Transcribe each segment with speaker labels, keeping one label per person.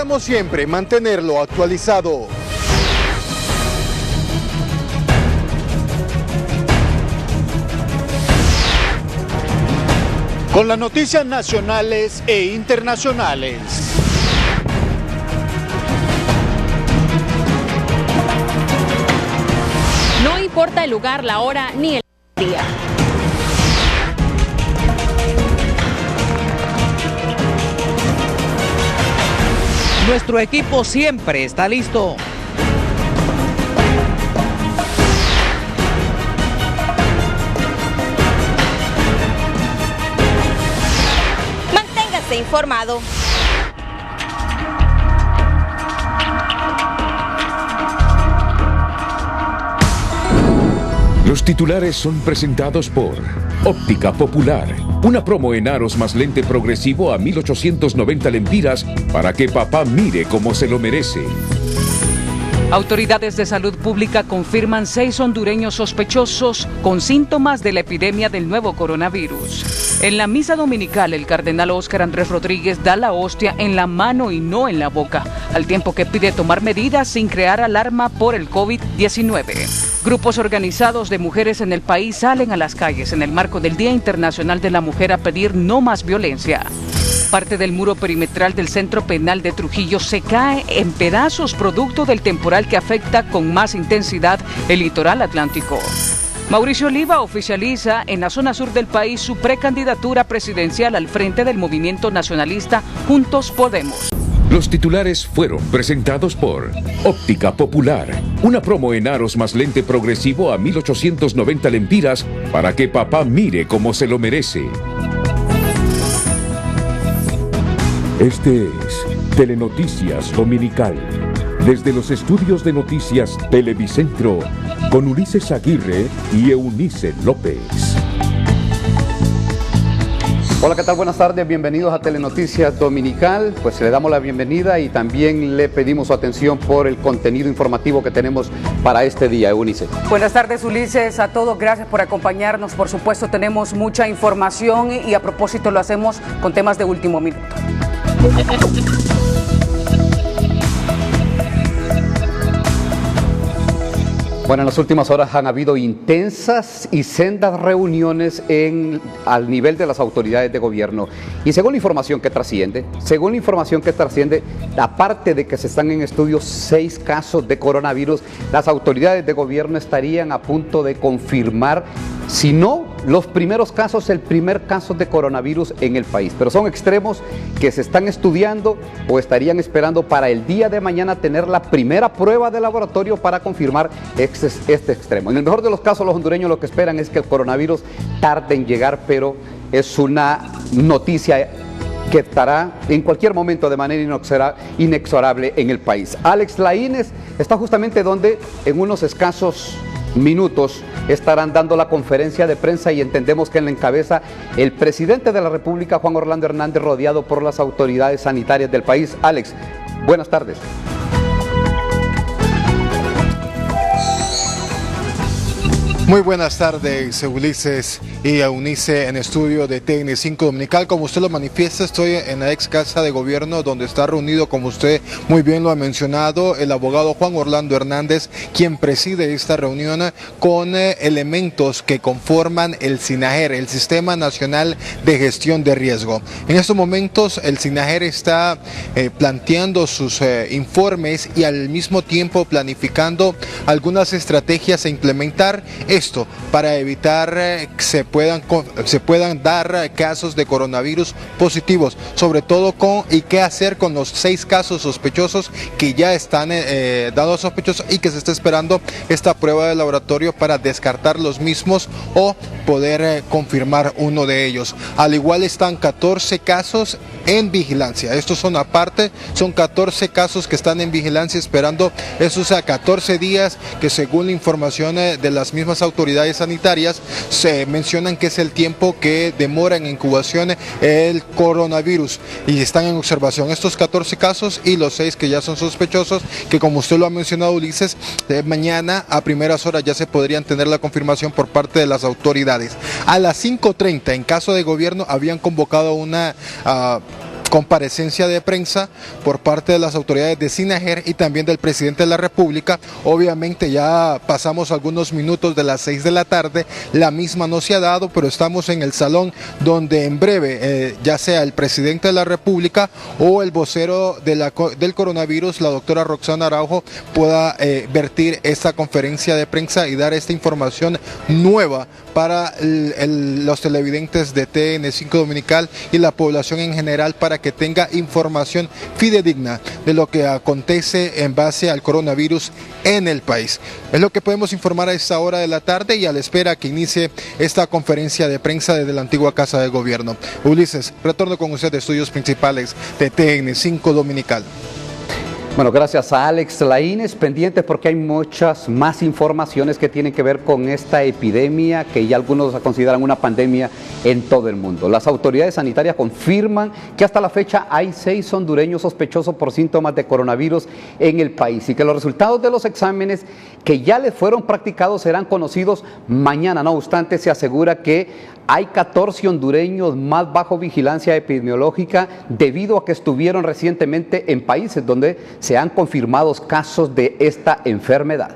Speaker 1: Buscamos siempre mantenerlo actualizado.
Speaker 2: Con las noticias nacionales e internacionales.
Speaker 3: No importa el lugar, la hora ni el día.
Speaker 4: Nuestro equipo siempre está listo.
Speaker 3: Manténgase informado.
Speaker 5: Los titulares son presentados por Óptica Popular. Una promo en aros más lente progresivo a 1,890 lempiras para que papá mire como se lo merece.
Speaker 6: Autoridades de salud pública confirman 6 hondureños sospechosos con síntomas de la epidemia del nuevo coronavirus. En la misa dominical, el cardenal Óscar Andrés Rodríguez da la hostia en la mano y no en la boca, al tiempo que pide tomar medidas sin crear alarma por el COVID-19. Grupos organizados de mujeres en el país salen a las calles en el marco del Día Internacional de la Mujer a pedir no más violencia. Parte del muro perimetral del Centro Penal de Trujillo se cae en pedazos producto del temporal que afecta con más intensidad el litoral atlántico. Mauricio Oliva oficializa en la zona sur del país su precandidatura presidencial al frente del movimiento nacionalista Juntos Podemos.
Speaker 5: Los titulares fueron presentados por Óptica Popular. Una promo en aros más lente progresivo a 1,890 lempiras para que papá mire como se lo merece. Este es Telenoticias Dominical. Desde los estudios de noticias Televicentro, con Ulises Aguirre y Eunice López.
Speaker 7: Hola, ¿qué tal? Buenas tardes, bienvenidos a Telenoticias Dominical. Pues le damos la bienvenida y también le pedimos su atención por el contenido informativo que tenemos para este día, Eunice.
Speaker 8: Buenas tardes, Ulises, a todos, gracias por acompañarnos. Por supuesto, tenemos mucha información y a propósito lo hacemos con temas de último minuto.
Speaker 7: Bueno, en las últimas horas han habido intensas y sendas reuniones al nivel de las autoridades de gobierno. Y según la información que trasciende, aparte de que se están en estudio 6 casos de coronavirus, las autoridades de gobierno estarían a punto de confirmar, si no los primeros casos, el primer caso de coronavirus en el país. Pero son extremos que se están estudiando o estarían esperando para el día de mañana tener la primera prueba de laboratorio para confirmar este extremo. En el mejor de los casos, los hondureños lo que esperan es que el coronavirus tarde en llegar, pero es una noticia que estará en cualquier momento de manera inexorable en el país. Alex Laínez está justamente donde en unos escasos minutos estarán dando la conferencia de prensa y entendemos que la encabeza el presidente de la República, Juan Orlando Hernández, rodeado por las autoridades sanitarias del país. Alex, buenas tardes.
Speaker 1: Muy buenas tardes, Ulises y Eunice en estudio de TN5 Dominical. Como usted lo manifiesta, estoy en la ex casa de gobierno donde está reunido, como usted muy bien lo ha mencionado, el abogado Juan Orlando Hernández, quien preside esta reunión con elementos que conforman el SINAGER, el Sistema Nacional de Gestión de Riesgo. En estos momentos el SINAGER está planteando sus informes y al mismo tiempo planificando algunas estrategias a implementar. Esto para evitar que se puedan dar casos de coronavirus positivos, sobre todo y qué hacer con los 6 casos sospechosos que ya están dados sospechosos y que se está esperando esta prueba de laboratorio para descartar los mismos o poder confirmar uno de ellos. Al igual están 14 casos en vigilancia. Estos son aparte, son 14 casos que están en vigilancia esperando esos 14 días que según la información de las mismas autoridades sanitarias se mencionan que es el tiempo que demora en incubación el coronavirus y están en observación estos 14 casos y los 6 que ya son sospechosos, que como usted lo ha mencionado, Ulises, mañana a primeras horas ya se podrían tener la confirmación por parte de las autoridades. A las 5:30 en caso de gobierno habían convocado una comparecencia de prensa por parte de las autoridades de SINAGER y también del presidente de la República. Obviamente ya pasamos algunos minutos de las 6 de la tarde, la misma no se ha dado, pero estamos en el salón donde en breve, ya sea el presidente de la República o el vocero del coronavirus, la doctora Roxana Araujo, pueda vertir esta conferencia de prensa y dar esta información nueva para los televidentes de TN5 Dominical y la población en general, para que tenga información fidedigna de lo que acontece en base al coronavirus en el país. Es lo que podemos informar a esta hora de la tarde y a la espera que inicie esta conferencia de prensa desde la antigua Casa de Gobierno. Ulises, retorno con usted de estudios principales de TN5 Dominical.
Speaker 7: Bueno, gracias a Alex Laínez, pendientes porque hay muchas más informaciones que tienen que ver con esta epidemia que ya algunos consideran una pandemia en todo el mundo. Las autoridades sanitarias confirman que hasta la fecha hay 6 hondureños sospechosos por síntomas de coronavirus en el país y que los resultados de los exámenes que ya les fueron practicados serán conocidos mañana. No obstante, se asegura que hay 14 hondureños más bajo vigilancia epidemiológica debido a que estuvieron recientemente en países donde se han confirmado casos de esta enfermedad.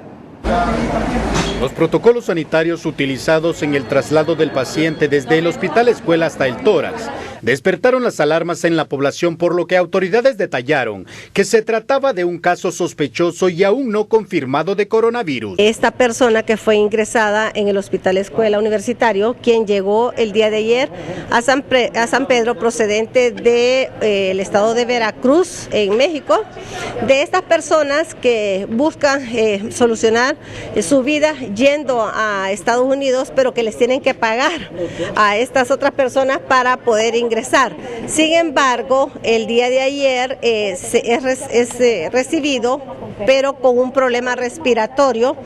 Speaker 2: Los protocolos sanitarios utilizados en el traslado del paciente desde el hospital escuela hasta el tórax despertaron las alarmas en la población, por lo que autoridades detallaron que se trataba de un caso sospechoso y aún no confirmado de coronavirus.
Speaker 9: Esta persona que fue ingresada en el hospital escuela universitario, quien llegó el día de ayer a San Pedro procedente del estado de Veracruz en México, de estas personas que buscan solucionar su vida yendo a Estados Unidos, pero que les tienen que pagar a estas otras personas para poder ingresar. Sin embargo, el día de ayer es recibido, pero con un problema respiratorio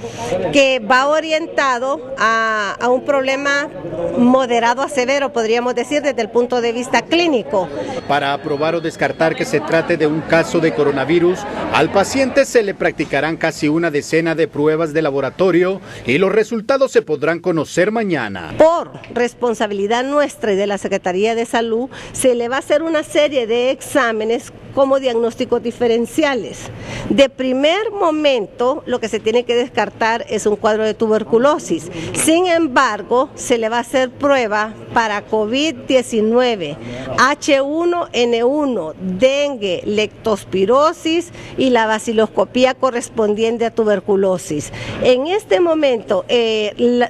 Speaker 9: que va orientado a un problema moderado a severo, podríamos decir, desde el punto de vista clínico.
Speaker 2: Para aprobar o descartar que se trate de un caso de coronavirus, al paciente se le practicarán casi una decena de pruebas de laboratorio y los resultados se podrán conocer mañana.
Speaker 9: Por responsabilidad nuestra y de la Secretaría de Salud, se le va a hacer una serie de exámenes como diagnósticos diferenciales. De primer momento, lo que se tiene que descartar es un cuadro de tuberculosis. Sin embargo, se le va a hacer prueba para COVID-19, H1N1, dengue, leptospirosis y la baciloscopía correspondiente a tuberculosis. En este momento,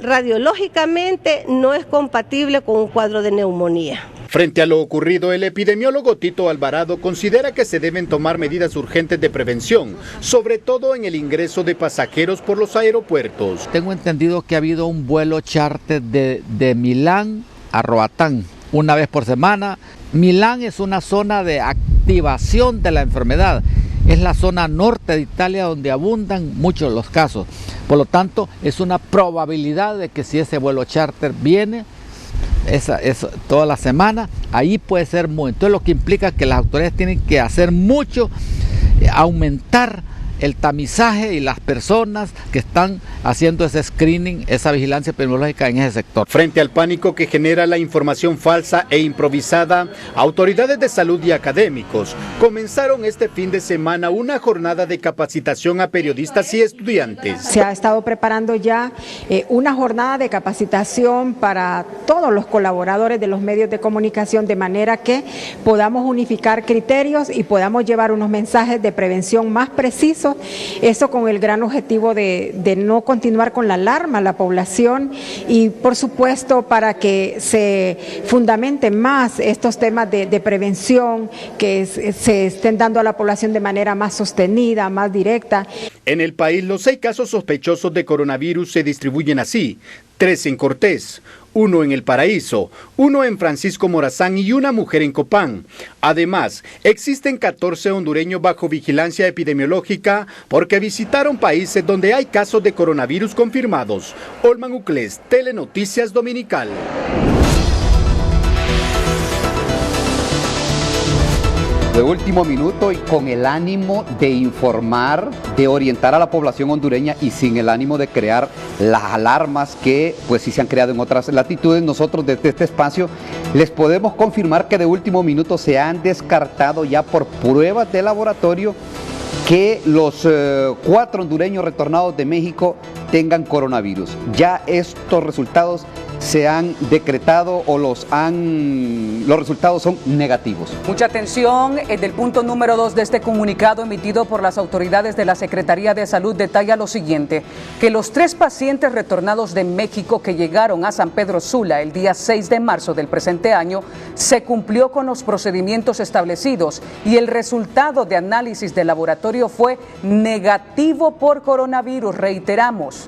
Speaker 9: radiológicamente no es compatible con un cuadro de neumonía.
Speaker 2: Frente a lo ocurrido, el epidemiólogo Tito Alvarado considera que se deben tomar medidas urgentes de prevención, sobre todo en el ingreso de pasajeros por los aeropuertos.
Speaker 4: Tengo entendido que ha habido un vuelo charter de Milán a Roatán una vez por semana. Milán es una zona de activación de la enfermedad. Es la zona norte de Italia donde abundan muchos los casos. Por lo tanto, es una probabilidad de que si ese vuelo charter viene toda la semana, ahí puede ser muy. Entonces, lo que implica que las autoridades tienen que hacer mucho, aumentar el tamizaje y las personas que están haciendo ese screening, esa vigilancia epidemiológica en ese sector.
Speaker 2: Frente al pánico que genera la información falsa e improvisada, autoridades de salud y académicos comenzaron este fin de semana una jornada de capacitación a periodistas y estudiantes.
Speaker 10: Se ha estado preparando ya una jornada de capacitación para todos los colaboradores de los medios de comunicación, de manera que podamos unificar criterios y podamos llevar unos mensajes de prevención más precisos. Eso con el gran objetivo de no continuar con la alarma a la población y, por supuesto, para que se fundamenten más estos temas de prevención, que se estén dando a la población de manera más sostenida, más directa.
Speaker 2: En el país, los 6 casos sospechosos de coronavirus se distribuyen así: 3 en Cortés, 1 en El Paraíso, 1 en Francisco Morazán y una mujer en Copán. Además, existen 14 hondureños bajo vigilancia epidemiológica porque visitaron países donde hay casos de coronavirus confirmados. Olman Uclés, Telenoticias Dominical.
Speaker 7: de último minuto y con el ánimo de informar, de orientar a la población hondureña y sin el ánimo de crear las alarmas que pues sí se han creado en otras latitudes. Nosotros desde este espacio les podemos confirmar que de último minuto se han descartado ya por pruebas de laboratorio que los 4 hondureños retornados de México tengan coronavirus. Ya estos resultados se han decretado o los resultados son negativos.
Speaker 8: Mucha atención, del punto número 2 de este comunicado emitido por las autoridades de la Secretaría de Salud detalla lo siguiente, que los 3 pacientes retornados de México que llegaron a San Pedro Sula el día 6 de marzo del presente año se cumplió con los procedimientos establecidos y el resultado de análisis de laboratorio fue negativo por coronavirus. Reiteramos,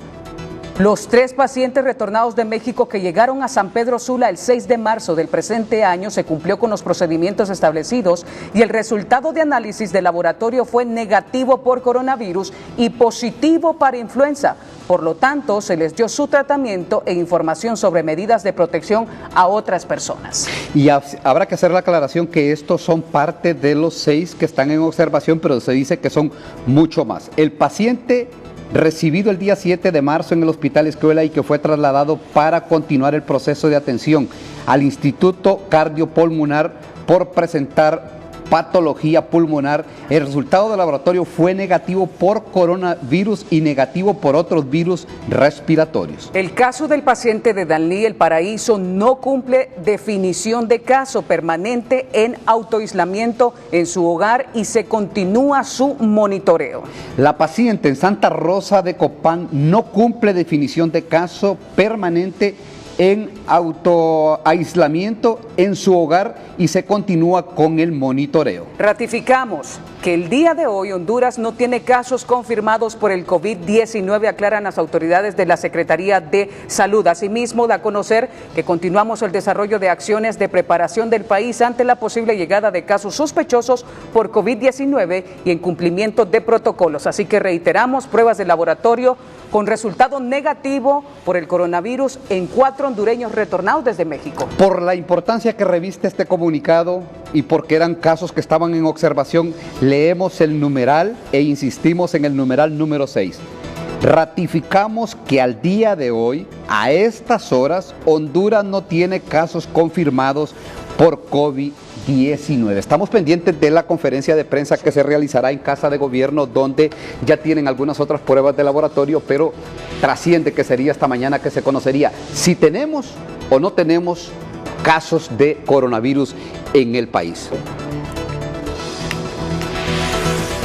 Speaker 8: los 3 pacientes retornados de México que llegaron a San Pedro Sula el 6 de marzo del presente año se cumplió con los procedimientos establecidos y el resultado de análisis de laboratorio fue negativo por coronavirus y positivo para influenza. Por lo tanto, se les dio su tratamiento e información sobre medidas de protección a otras personas.
Speaker 7: Y habrá que hacer la aclaración que estos son parte de los 6 que están en observación, pero se dice que son mucho más. El paciente recibido el día 7 de marzo en el Hospital Escuela y que fue trasladado para continuar el proceso de atención al Instituto Cardiopulmonar por presentar patología pulmonar. El resultado del laboratorio fue negativo por coronavirus y negativo por otros virus respiratorios.
Speaker 8: El caso del paciente de Danlí El Paraíso no cumple definición de caso, permanente en autoaislamiento en su hogar y se continúa su monitoreo.
Speaker 7: La paciente en Santa Rosa de Copán no cumple definición de caso, permanente en autoaislamiento en su hogar y se continúa con el monitoreo.
Speaker 8: Ratificamos que el día de hoy Honduras no tiene casos confirmados por el COVID-19, aclaran las autoridades de la Secretaría de Salud. Asimismo, da a conocer que continuamos el desarrollo de acciones de preparación del país ante la posible llegada de casos sospechosos por COVID-19 y en cumplimiento de protocolos. Así que reiteramos, pruebas de laboratorio con resultado negativo por el coronavirus en 4 hondureños retornados desde México.
Speaker 7: Por la importancia que reviste este comunicado y porque eran casos que estaban en observación, leemos el numeral e insistimos en el numeral número 6. Ratificamos que al día de hoy, a estas horas, Honduras no tiene casos confirmados por COVID-19. Estamos pendientes de la conferencia de prensa que se realizará en Casa de Gobierno, donde ya tienen algunas otras pruebas de laboratorio, pero trasciende que sería esta mañana que se conocería si tenemos o no tenemos casos de coronavirus en el país.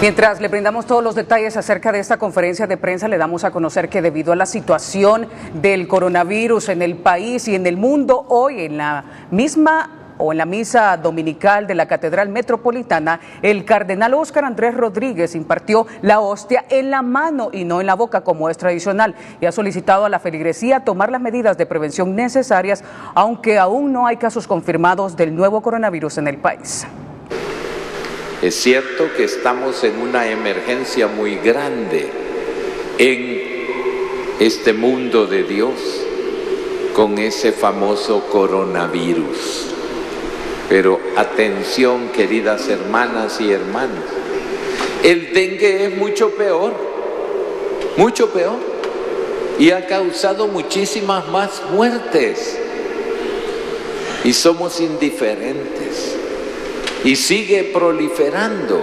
Speaker 8: Mientras le brindamos todos los detalles acerca de esta conferencia de prensa, le damos a conocer que debido a la situación del coronavirus en el país y en el mundo, hoy en la misa dominical de la Catedral Metropolitana, el cardenal Óscar Andrés Rodríguez impartió la hostia en la mano y no en la boca como es tradicional y ha solicitado a la feligresía tomar las medidas de prevención necesarias, aunque aún no hay casos confirmados del nuevo coronavirus en el país.
Speaker 11: Es cierto que estamos en una emergencia muy grande en este mundo de Dios con ese famoso coronavirus. Pero atención, queridas hermanas y hermanos, el dengue es mucho peor, y ha causado muchísimas más muertes. Y somos indiferentes. Y sigue proliferando.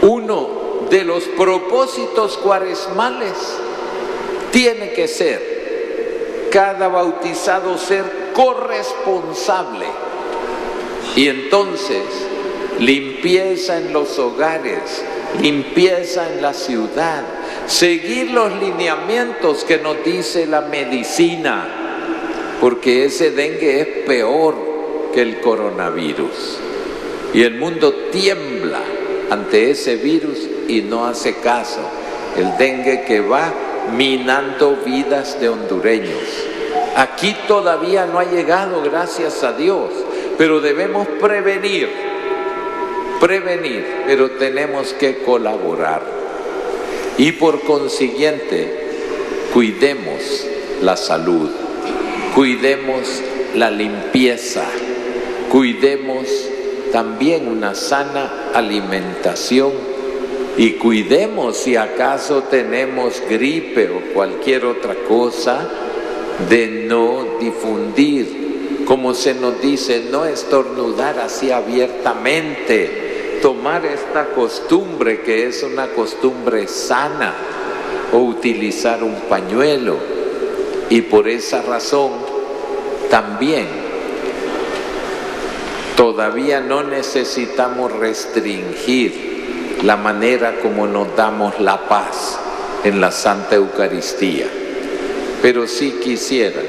Speaker 11: Uno de los propósitos cuaresmales tiene que ser cada bautizado ser corresponsable. Y entonces, limpieza en los hogares, limpieza en la ciudad, seguir los lineamientos que nos dice la medicina, porque ese dengue es peor que el coronavirus. Y el mundo tiembla ante ese virus y no hace caso. El dengue que va minando vidas de hondureños. Aquí todavía no ha llegado, gracias a Dios, pero debemos prevenir, pero tenemos que colaborar. Y por consiguiente, cuidemos la salud, cuidemos la limpieza, cuidemos también una sana alimentación y cuidemos si acaso tenemos gripe o cualquier otra cosa, de no difundir, como se nos dice, no estornudar así abiertamente, tomar esta costumbre que es una costumbre sana, o utilizar un pañuelo. Y por esa razón también todavía no necesitamos restringir la manera como nos damos la paz en la Santa Eucaristía. Pero sí quisiera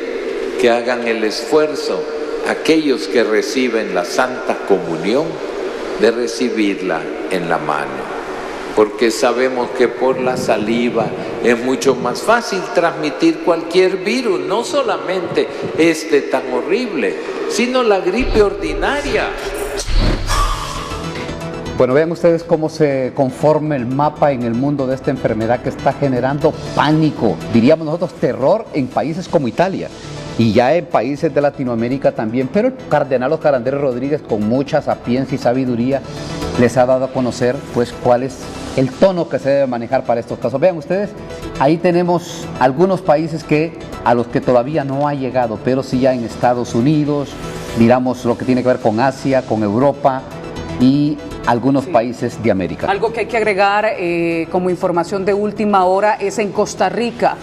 Speaker 11: que hagan el esfuerzo aquellos que reciben la Santa Comunión de recibirla en la mano, porque sabemos que por la saliva es mucho más fácil transmitir cualquier virus, no solamente este tan horrible, sino la gripe ordinaria.
Speaker 7: Bueno, vean ustedes cómo se conforma el mapa en el mundo de esta enfermedad que está generando pánico, diríamos nosotros terror en países como Italia y ya en países de Latinoamérica también, pero el cardenal Óscar Andrés Rodríguez con mucha sapiencia y sabiduría les ha dado a conocer pues cuál es el tono que se debe manejar para estos casos. Vean ustedes, ahí tenemos algunos países a los que todavía no ha llegado, pero sí ya en Estados Unidos, miramos lo que tiene que ver con Asia, con Europa y algunos países de América.
Speaker 8: Algo que hay que agregar como información de última hora es en Costa Rica.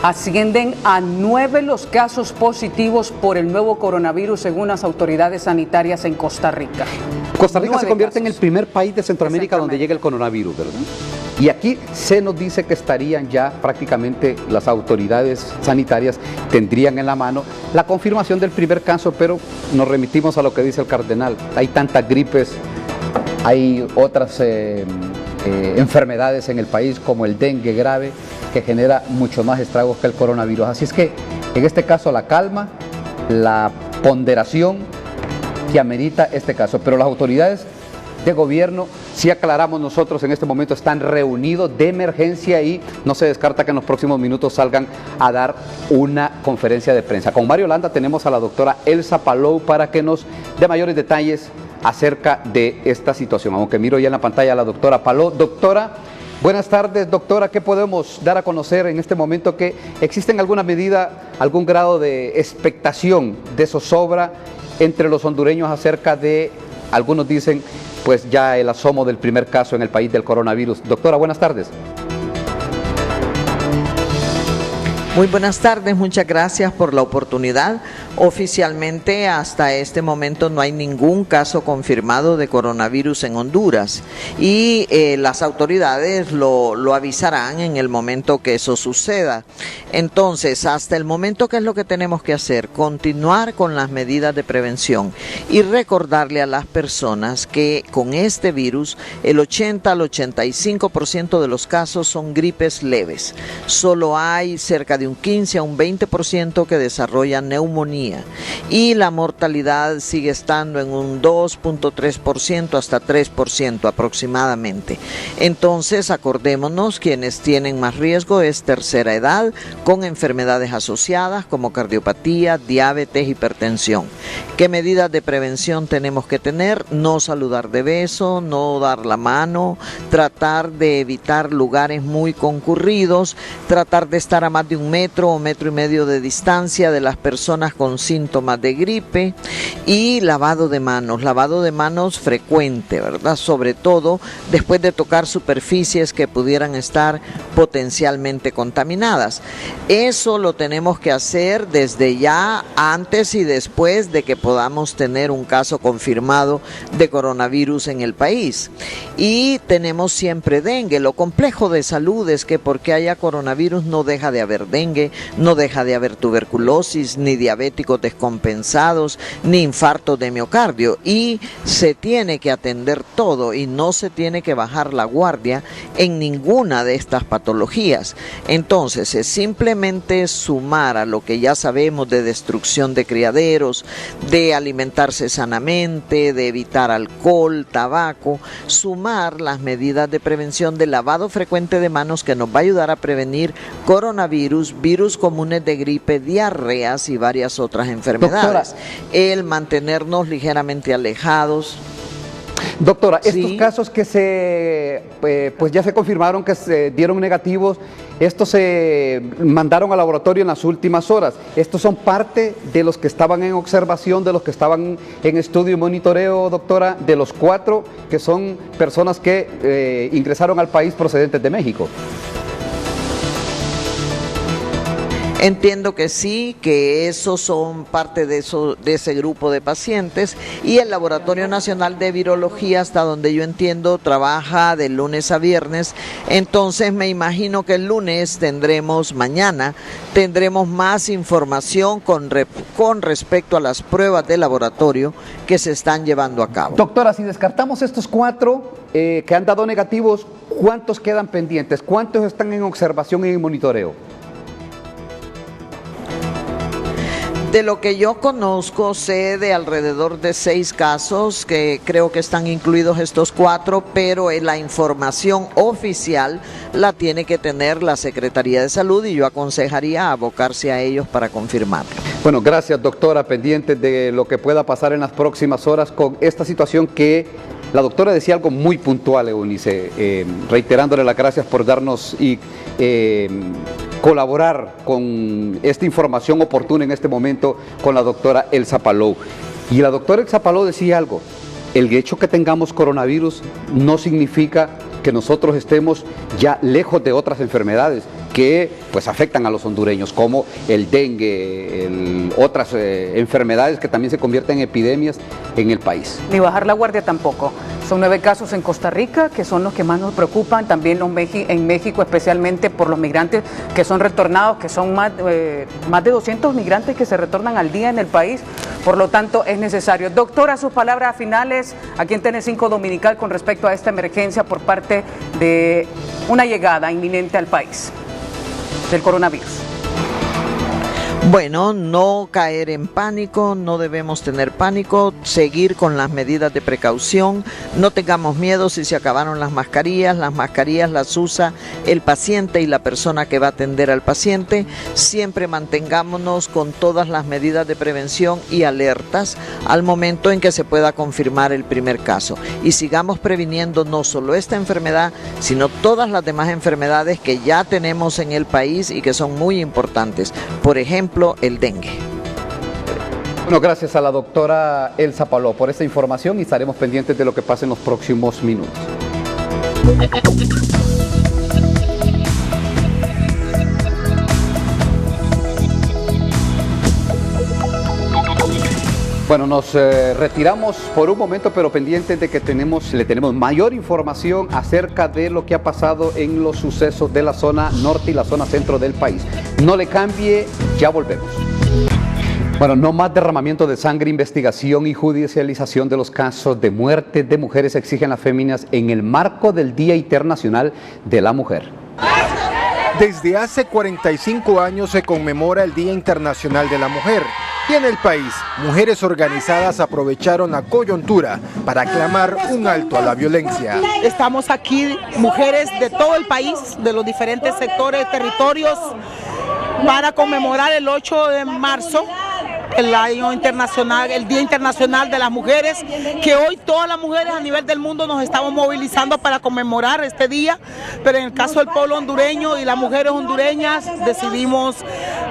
Speaker 8: Ascienden a 9 los casos positivos por el nuevo coronavirus según las autoridades sanitarias en Costa Rica.
Speaker 7: Costa Rica se convierte en el primer país de Centroamérica donde llega el coronavirus, ¿verdad? Y aquí se nos dice que estarían ya prácticamente las autoridades sanitarias tendrían en la mano la confirmación del primer caso, pero nos remitimos a lo que dice el cardenal. Hay tantas gripes, hay otras enfermedades en el país como el dengue grave que genera mucho más estragos que el coronavirus. Así es que en este caso la calma, la ponderación que amerita este caso, pero las autoridades de gobierno, si aclaramos nosotros en este momento, están reunidos de emergencia y no se descarta que en los próximos minutos salgan a dar una conferencia de prensa. Con Mario Landa tenemos a la doctora Elsa Palou para que nos dé mayores detalles acerca de esta situación, aunque miro ya en la pantalla a la doctora Palou. Doctora, buenas tardes, doctora. ¿Qué podemos dar a conocer en este momento? ¿Que existe en alguna medida algún grado de expectación, de zozobra entre los hondureños acerca de, algunos dicen, pues ya el asomo del primer caso en el país del coronavirus? Doctora, buenas tardes.
Speaker 12: Muy buenas tardes, muchas gracias por la oportunidad. Oficialmente hasta este momento no hay ningún caso confirmado de coronavirus en Honduras y las autoridades lo avisarán en el momento que eso suceda. Entonces, hasta el momento, ¿qué es lo que tenemos que hacer? Continuar con las medidas de prevención y recordarle a las personas que con este virus el 80 al 85% de los casos son gripes leves. Solo hay cerca de un 15 a un 20% que desarrollan neumonía y la mortalidad sigue estando en un 2.3% hasta 3% aproximadamente. Entonces, acordémonos, quienes tienen más riesgo es tercera edad con enfermedades asociadas como cardiopatía, diabetes, hipertensión. ¿Qué medidas de prevención tenemos que tener? No saludar de beso, no dar la mano, tratar de evitar lugares muy concurridos, tratar de estar a más de 1 metro o 1,5 metros de distancia de las personas con síntomas de gripe y lavado de manos frecuente, ¿verdad? Sobre todo después de tocar superficies que pudieran estar potencialmente contaminadas. Eso lo tenemos que hacer desde ya, antes y después de que podamos tener un caso confirmado de coronavirus en el país. Y tenemos siempre dengue. Lo complejo de salud es que porque haya coronavirus no deja de haber dengue, no deja de haber tuberculosis, ni diabéticos descompensados, ni infartos de miocardio, y se tiene que atender todo y no se tiene que bajar la guardia en ninguna de estas patologías. Entonces es simplemente sumar a lo que ya sabemos de destrucción de criaderos, de alimentarse sanamente, de evitar alcohol, tabaco, sumar las medidas de prevención de lavado frecuente de manos que nos va a ayudar a prevenir coronavirus, virus comunes de gripe, diarreas y varias otras enfermedades. Doctora, el mantenernos ligeramente alejados.
Speaker 7: Doctora,
Speaker 12: Sí.
Speaker 7: estos casos que pues ya se confirmaron que se dieron negativos, estos se mandaron al laboratorio en las últimas horas. ¿Estos son parte de los que estaban en observación, de los que estaban en estudio y monitoreo, doctora, de los 4 que son personas que ingresaron al país procedentes de México?
Speaker 12: Entiendo que sí, que esos son parte de ese grupo de pacientes, y el Laboratorio Nacional de Virología, hasta donde yo entiendo, trabaja de lunes a viernes. Entonces me imagino que el lunes mañana tendremos más información con respecto a las pruebas de laboratorio que se están llevando a cabo.
Speaker 7: Doctora, si descartamos estos 4 que han dado negativos, ¿cuántos quedan pendientes? ¿Cuántos están en observación y en monitoreo?
Speaker 12: De lo que yo conozco, sé de alrededor de 6 casos, que creo que están incluidos estos 4, pero la información oficial la tiene que tener la Secretaría de Salud, y yo aconsejaría abocarse a ellos para confirmarlo.
Speaker 7: Bueno, gracias, doctora, pendiente de lo que pueda pasar en las próximas horas con esta situación que la doctora decía algo muy puntual, Eunice, reiterándole las gracias por darnos y colaborar con esta información oportuna en este momento con la doctora Elsa Palou. Y la doctora Elsa Palou decía algo: el hecho que tengamos coronavirus no significa que nosotros estemos ya lejos de otras enfermedades que pues afectan a los hondureños, como el dengue, otras enfermedades que también se convierten en epidemias en el país.
Speaker 8: Ni bajar la guardia tampoco. Son 9 casos en Costa Rica, que son los que más nos preocupan, también en México, especialmente por los migrantes que son retornados, que son más de 200 migrantes que se retornan al día en el país. Por lo tanto, es necesario. Doctora, sus palabras finales aquí en TN5 Dominical con respecto a esta emergencia por parte de una llegada inminente al país del coronavirus.
Speaker 12: Bueno, no caer en pánico, no debemos tener pánico, seguir con las medidas de precaución, no tengamos miedo si se acabaron las mascarillas las usa el paciente y la persona que va a atender al paciente. Siempre mantengámonos con todas las medidas de prevención y alertas al momento en que se pueda confirmar el primer caso. Y sigamos previniendo no solo esta enfermedad, sino todas las demás enfermedades que ya tenemos en el país y que son muy importantes. Por ejemplo, el dengue.
Speaker 7: Bueno, gracias a la doctora Elsa Palou por esta información y estaremos pendientes de lo que pase en los próximos minutos. Bueno, nos retiramos por un momento, pero pendientes de que le tenemos mayor información acerca de lo que ha pasado en los sucesos de la zona norte y la zona centro del país. No le cambie, ya volvemos. Bueno, no más derramamiento de sangre, investigación y judicialización de los casos de muerte de mujeres exigen las féminas en el marco del Día Internacional de la Mujer.
Speaker 1: Desde hace 45 años se conmemora el Día Internacional de la Mujer. Y en el país, mujeres organizadas aprovecharon la coyuntura para clamar un alto a la violencia.
Speaker 13: Estamos aquí, mujeres de todo el país, de los diferentes sectores, territorios, para conmemorar el 8 de marzo, el año internacional, el Día Internacional de las Mujeres, que hoy todas las mujeres a nivel del mundo nos estamos movilizando para conmemorar este día, pero en el caso del pueblo hondureño y las mujeres hondureñas decidimos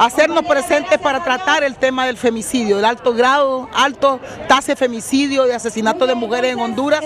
Speaker 13: hacernos presentes para tratar el tema del femicidio, el alto tasa de femicidio y asesinato de mujeres en Honduras.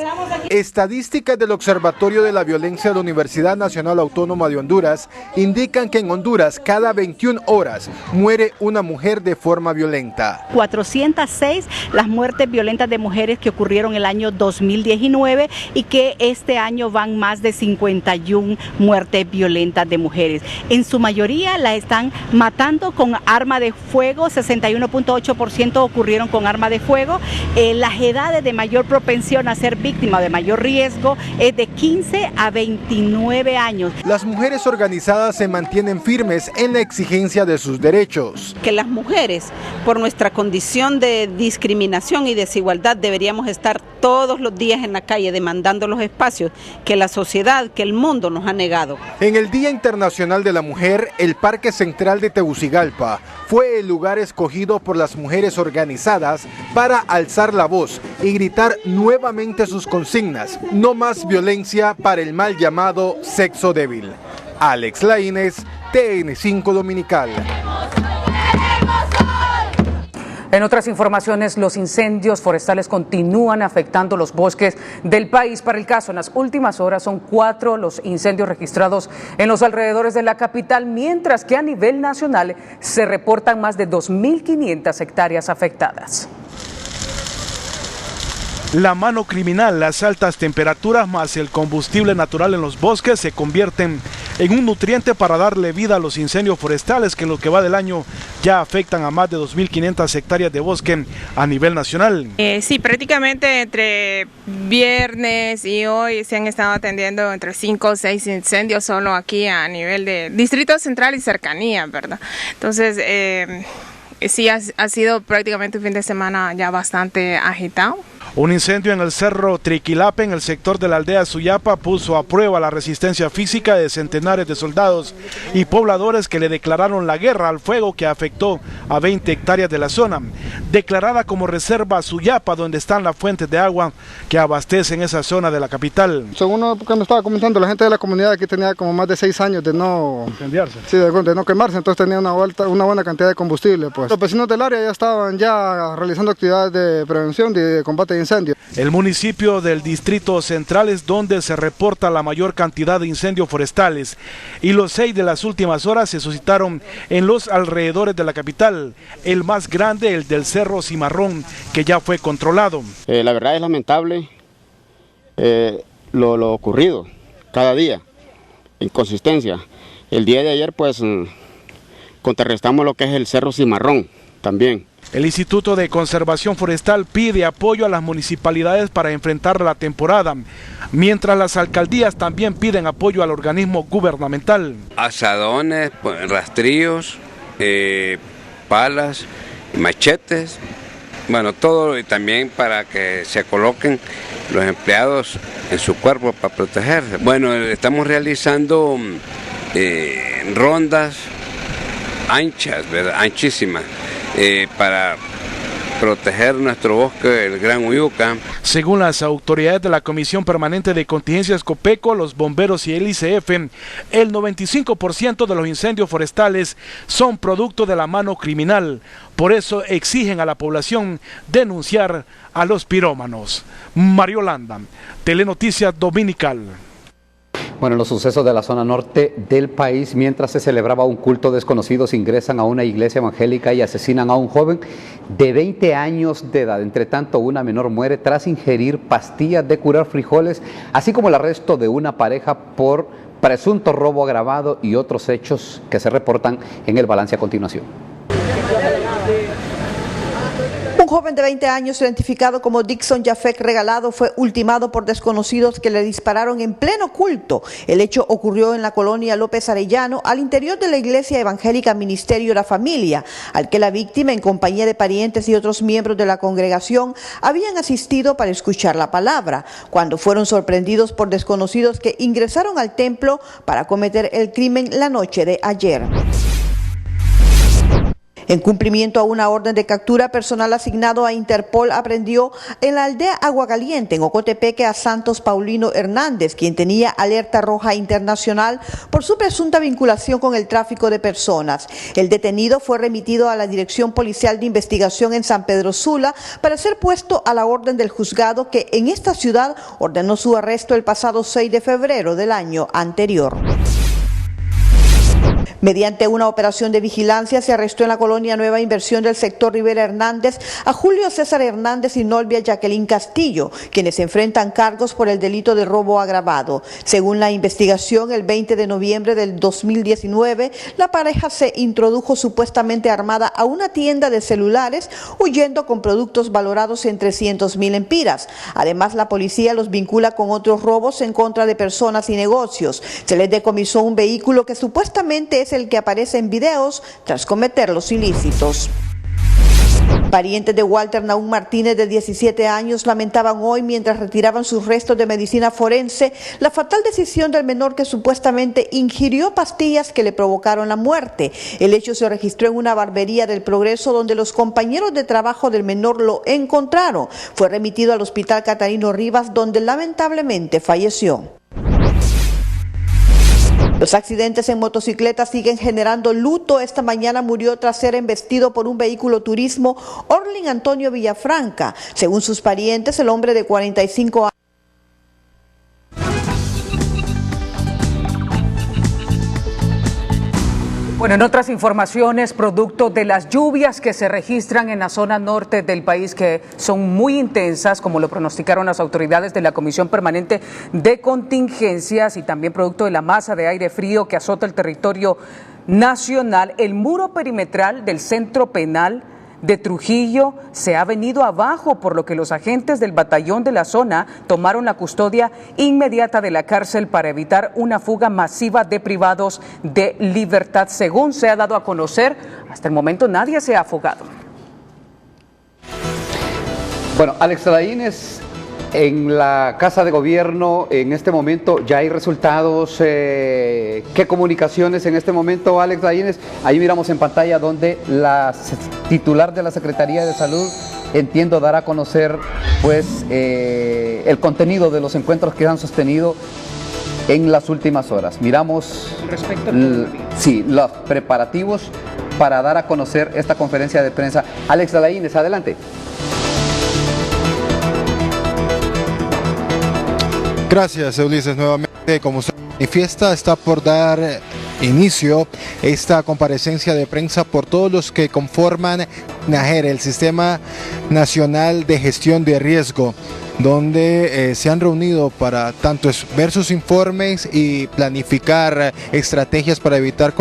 Speaker 1: Estadísticas del Observatorio de la Violencia de la Universidad Nacional Autónoma de Honduras indican que en Honduras cada 21 horas muere una mujer de forma violenta.
Speaker 14: 406 las muertes violentas de mujeres que ocurrieron el año 2019 y que este año van más de 51 muertes violentas de mujeres. En su mayoría la están matando con arma de fuego, 61.8% ocurrieron con arma de fuego. Las edades de mayor propensión a ser víctima, de mayor riesgo, es de 15 a 29 años.
Speaker 1: Las mujeres organizadas se mantienen firmes en la exigencia de sus derechos.
Speaker 13: Que las mujeres, por nuestra
Speaker 15: nuestra condición de discriminación y desigualdad deberíamos estar todos los días en la calle demandando los espacios que la sociedad, que el mundo nos ha negado.
Speaker 1: En el Día Internacional de la Mujer, el Parque Central de Tegucigalpa fue el lugar escogido por las mujeres organizadas para alzar la voz y gritar nuevamente sus consignas: no más violencia para el mal llamado sexo débil. Alex Laínez, TN5 Dominical.
Speaker 8: En otras informaciones, los incendios forestales continúan afectando los bosques del país. Para el caso, en las últimas horas son 4 los incendios registrados en los alrededores de la capital, mientras que a nivel nacional se reportan más de 2.500 hectáreas afectadas.
Speaker 16: La mano criminal, las altas temperaturas más el combustible natural en los bosques se convierten en un nutriente para darle vida a los incendios forestales que en lo que va del año ya afectan a más de 2.500 hectáreas de bosque a nivel nacional.
Speaker 17: Sí, prácticamente entre viernes y hoy se han estado atendiendo entre 5 o 6 incendios solo aquí a nivel de Distrito Central y cercanía, ¿verdad? Entonces, sí ha sido prácticamente un fin de semana ya bastante agitado.
Speaker 16: Un incendio en el Cerro Triquilape, en el sector de la aldea Suyapa, puso a prueba la resistencia física de centenares de soldados y pobladores que le declararon la guerra al fuego que afectó a 20 hectáreas de la zona. Declarada como reserva Suyapa, donde están las fuentes de agua que abastecen esa zona de la capital.
Speaker 18: Según lo que me estaba comentando, la gente de la comunidad aquí tenía como más de 6 años de no
Speaker 16: incendiarse.
Speaker 18: Sí, de no quemarse, entonces tenía una buena cantidad de combustible. Pues. Los vecinos del área ya estaban realizando actividades de prevención, de combate de incendios.
Speaker 16: El municipio del Distrito Central es donde se reporta la mayor cantidad de incendios forestales y los 6 de las últimas horas se suscitaron en los alrededores de la capital. El más grande, el del Cerro Cimarrón, que ya fue controlado.
Speaker 19: La verdad es lamentable lo ocurrido cada día, inconsistencia. El día de ayer pues contrarrestamos lo que es el Cerro Cimarrón también.
Speaker 16: El Instituto de Conservación Forestal pide apoyo a las municipalidades para enfrentar la temporada, mientras las alcaldías también piden apoyo al organismo gubernamental.
Speaker 20: Asadones, rastrillos, palas, machetes, bueno, todo, y también para que se coloquen los empleados en su cuerpo para protegerse. Bueno, estamos realizando rondas anchas, ¿verdad? Anchísimas. Para proteger nuestro bosque, el Gran Uyuca.
Speaker 16: Según las autoridades de la Comisión Permanente de Contingencias Copeco, los bomberos y el ICF, el 95% de los incendios forestales son producto de la mano criminal. Por eso exigen a la población denunciar a los pirómanos. Mario Landa, Telenoticias Dominical.
Speaker 7: Bueno, los sucesos de la zona norte del país, mientras se celebraba un culto, desconocidos ingresan a una iglesia evangélica y asesinan a un joven de 20 años de edad. Entre tanto, una menor muere tras ingerir pastillas de curar frijoles, así como el arresto de una pareja por presunto robo agravado y otros hechos que se reportan en el balance a continuación.
Speaker 21: Un joven de 20 años identificado como Dixon Jafek Regalado fue ultimado por desconocidos que le dispararon en pleno culto. El hecho ocurrió en la colonia López Arellano, al interior de la iglesia evangélica Ministerio de la Familia, al que la víctima, en compañía de parientes y otros miembros de la congregación, habían asistido para escuchar la palabra, cuando fueron sorprendidos por desconocidos que ingresaron al templo para cometer el crimen la noche de ayer. En cumplimiento a una orden de captura, personal asignado a Interpol aprendió en la aldea Aguacaliente, en Ocotepeque, a Santos Paulino Hernández, quien tenía alerta roja internacional por su presunta vinculación con el tráfico de personas. El detenido fue remitido a la Dirección Policial de Investigación en San Pedro Sula para ser puesto a la orden del juzgado que en esta ciudad ordenó su arresto el pasado 6 de febrero del año anterior. Mediante una operación de vigilancia se arrestó en la colonia Nueva Inversión del sector Rivera Hernández a Julio César Hernández y Nolvia Jacqueline Castillo, quienes enfrentan cargos por el delito de robo agravado. Según la investigación, el 20 de noviembre del 2019, la pareja se introdujo supuestamente armada a una tienda de celulares, huyendo con productos valorados en 300.000 empiras. Además, la policía los vincula con otros robos en contra de personas y negocios. Se les decomisó un vehículo que supuestamente es el que aparece en videos tras cometer los ilícitos. Parientes de Walter Naúm Martínez, de 17 años, lamentaban hoy, mientras retiraban sus restos de medicina forense, la fatal decisión del menor que supuestamente ingirió pastillas que le provocaron la muerte. El hecho se registró en una barbería del Progreso, donde los compañeros de trabajo del menor lo encontraron. Fue remitido al Hospital Catarino Rivas, donde lamentablemente falleció. Los accidentes en motocicletas siguen generando luto. Esta mañana murió tras ser embestido por un vehículo turismo Orlin Antonio Villafranca. Según sus parientes, el hombre de 45 años.
Speaker 8: Bueno, en otras informaciones, producto de las lluvias que se registran en la zona norte del país, que son muy intensas, como lo pronosticaron las autoridades de la Comisión Permanente de Contingencias, y también producto de la masa de aire frío que azota el territorio nacional, el muro perimetral del centro penal de Trujillo se ha venido abajo, por lo que los agentes del batallón de la zona tomaron la custodia inmediata de la cárcel para evitar una fuga masiva de privados de libertad. Según se ha dado a conocer, hasta el momento nadie se ha fugado.
Speaker 7: Bueno, Alex Laínez, en la Casa de Gobierno en este momento ya hay resultados. ¿Qué comunicaciones en este momento, Alex Laínez? Ahí miramos en pantalla donde la titular de la Secretaría de Salud, entiendo, dará a conocer pues el contenido de los encuentros que han sostenido en las últimas horas. Miramos los preparativos para dar a conocer esta conferencia de prensa. Alex Laínez, adelante.
Speaker 1: Gracias, Ulises. Nuevamente, como se manifiesta, está por dar inicio esta comparecencia de prensa por todos los que conforman SINAGER, el Sistema Nacional de Gestión de Riesgo, donde se han reunido para tanto ver sus informes y planificar estrategias para evitar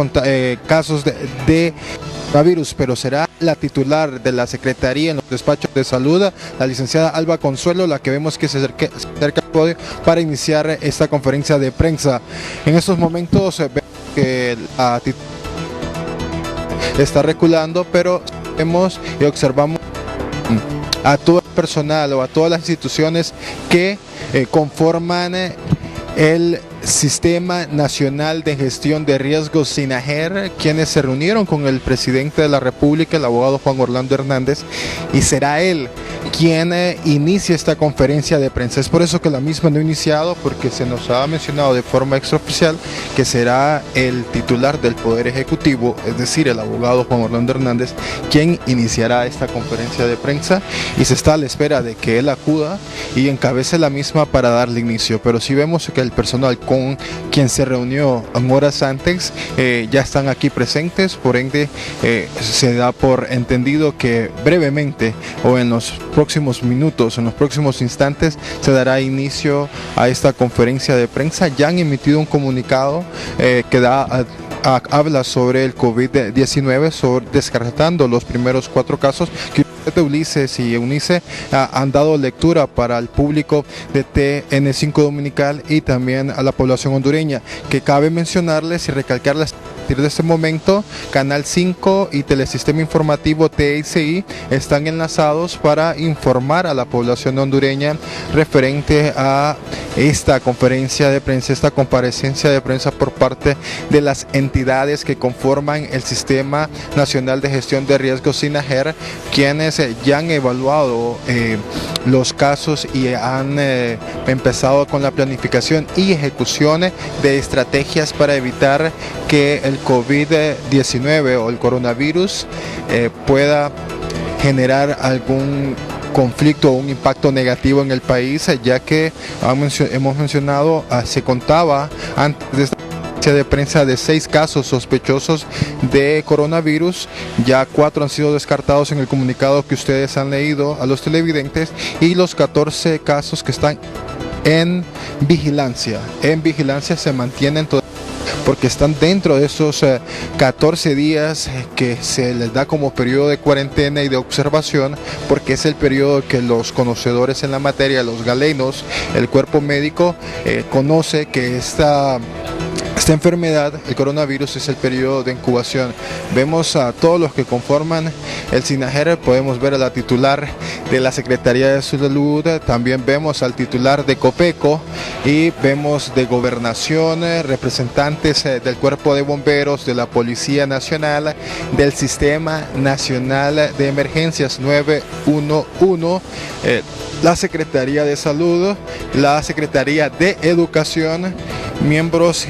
Speaker 1: casos de coronavirus, pero será la titular de la Secretaría en los despachos de salud, la licenciada Alba Consuelo, la que vemos que se acerca al podio para iniciar esta conferencia de prensa. En estos momentos vemos que la titular está reculando, pero vemos y observamos a todo el personal o a todas las instituciones que conforman el Sistema Nacional de Gestión de Riesgos, SINAGER, quienes se reunieron con el presidente de la República, el abogado Juan Orlando Hernández, y será él quien inicie esta conferencia de prensa. Es por eso que la misma no ha iniciado, porque se nos ha mencionado de forma extraoficial que será el titular del Poder Ejecutivo, es decir, el abogado Juan Orlando Hernández, quien iniciará esta conferencia de prensa, y se está a la espera de que él acuda y encabece la misma para darle inicio. Pero sí vemos que el personal con quien se reunió horas antes ya están aquí presentes, por ende se da por entendido que brevemente o en los próximos minutos, en los próximos instantes, se dará inicio a esta conferencia de prensa. Ya han emitido un comunicado que habla sobre el COVID-19, descartando los primeros 4 casos que Ulises y Eunice han dado lectura para el público de TN5 Dominical y también a la población hondureña, que cabe mencionarles y recalcarles a partir de este momento, Canal 5 y Telesistema Informativo TICI están enlazados para informar a la población hondureña referente a esta conferencia de prensa, esta comparecencia de prensa por parte de las entidades que conforman el Sistema Nacional de Gestión de Riesgos, SINAGER, quienes ya han evaluado los casos y han empezado con la planificación y ejecución de estrategias para evitar que el COVID-19 o el coronavirus pueda generar algún conflicto o un impacto negativo en el país, ya que hemos mencionado, se contaba antes de esta de prensa de 6 casos sospechosos de coronavirus. Ya 4 han sido descartados en el comunicado que ustedes han leído a los televidentes, y los 14 casos que están en vigilancia se mantienen todavía, porque están dentro de esos 14 días que se les da como periodo de cuarentena y de observación, porque es el periodo que los conocedores en la materia, los galenos, el cuerpo médico, conoce que esta esta enfermedad, el coronavirus, es el periodo de incubación. Vemos a todos los que conforman el SINAJER, podemos ver a la titular de la Secretaría de Salud, también vemos al titular de COPECO y vemos de Gobernación, representantes del Cuerpo de Bomberos, de la Policía Nacional, del Sistema Nacional de Emergencias 911, la Secretaría de Salud, la Secretaría de Educación, miembros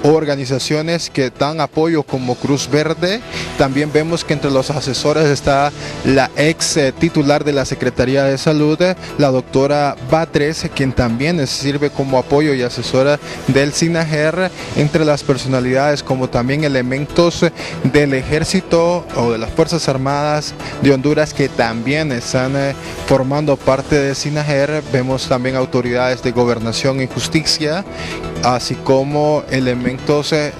Speaker 1: organizaciones que dan apoyo como Cruz Verde. También vemos que entre los asesores está la ex titular de la Secretaría de Salud, la doctora Batres, quien también sirve como apoyo y asesora del SINAJER, entre las personalidades como también elementos del Ejército o de las Fuerzas Armadas de Honduras que también están formando parte del SINAJER. Vemos también autoridades de Gobernación y Justicia, así como elementos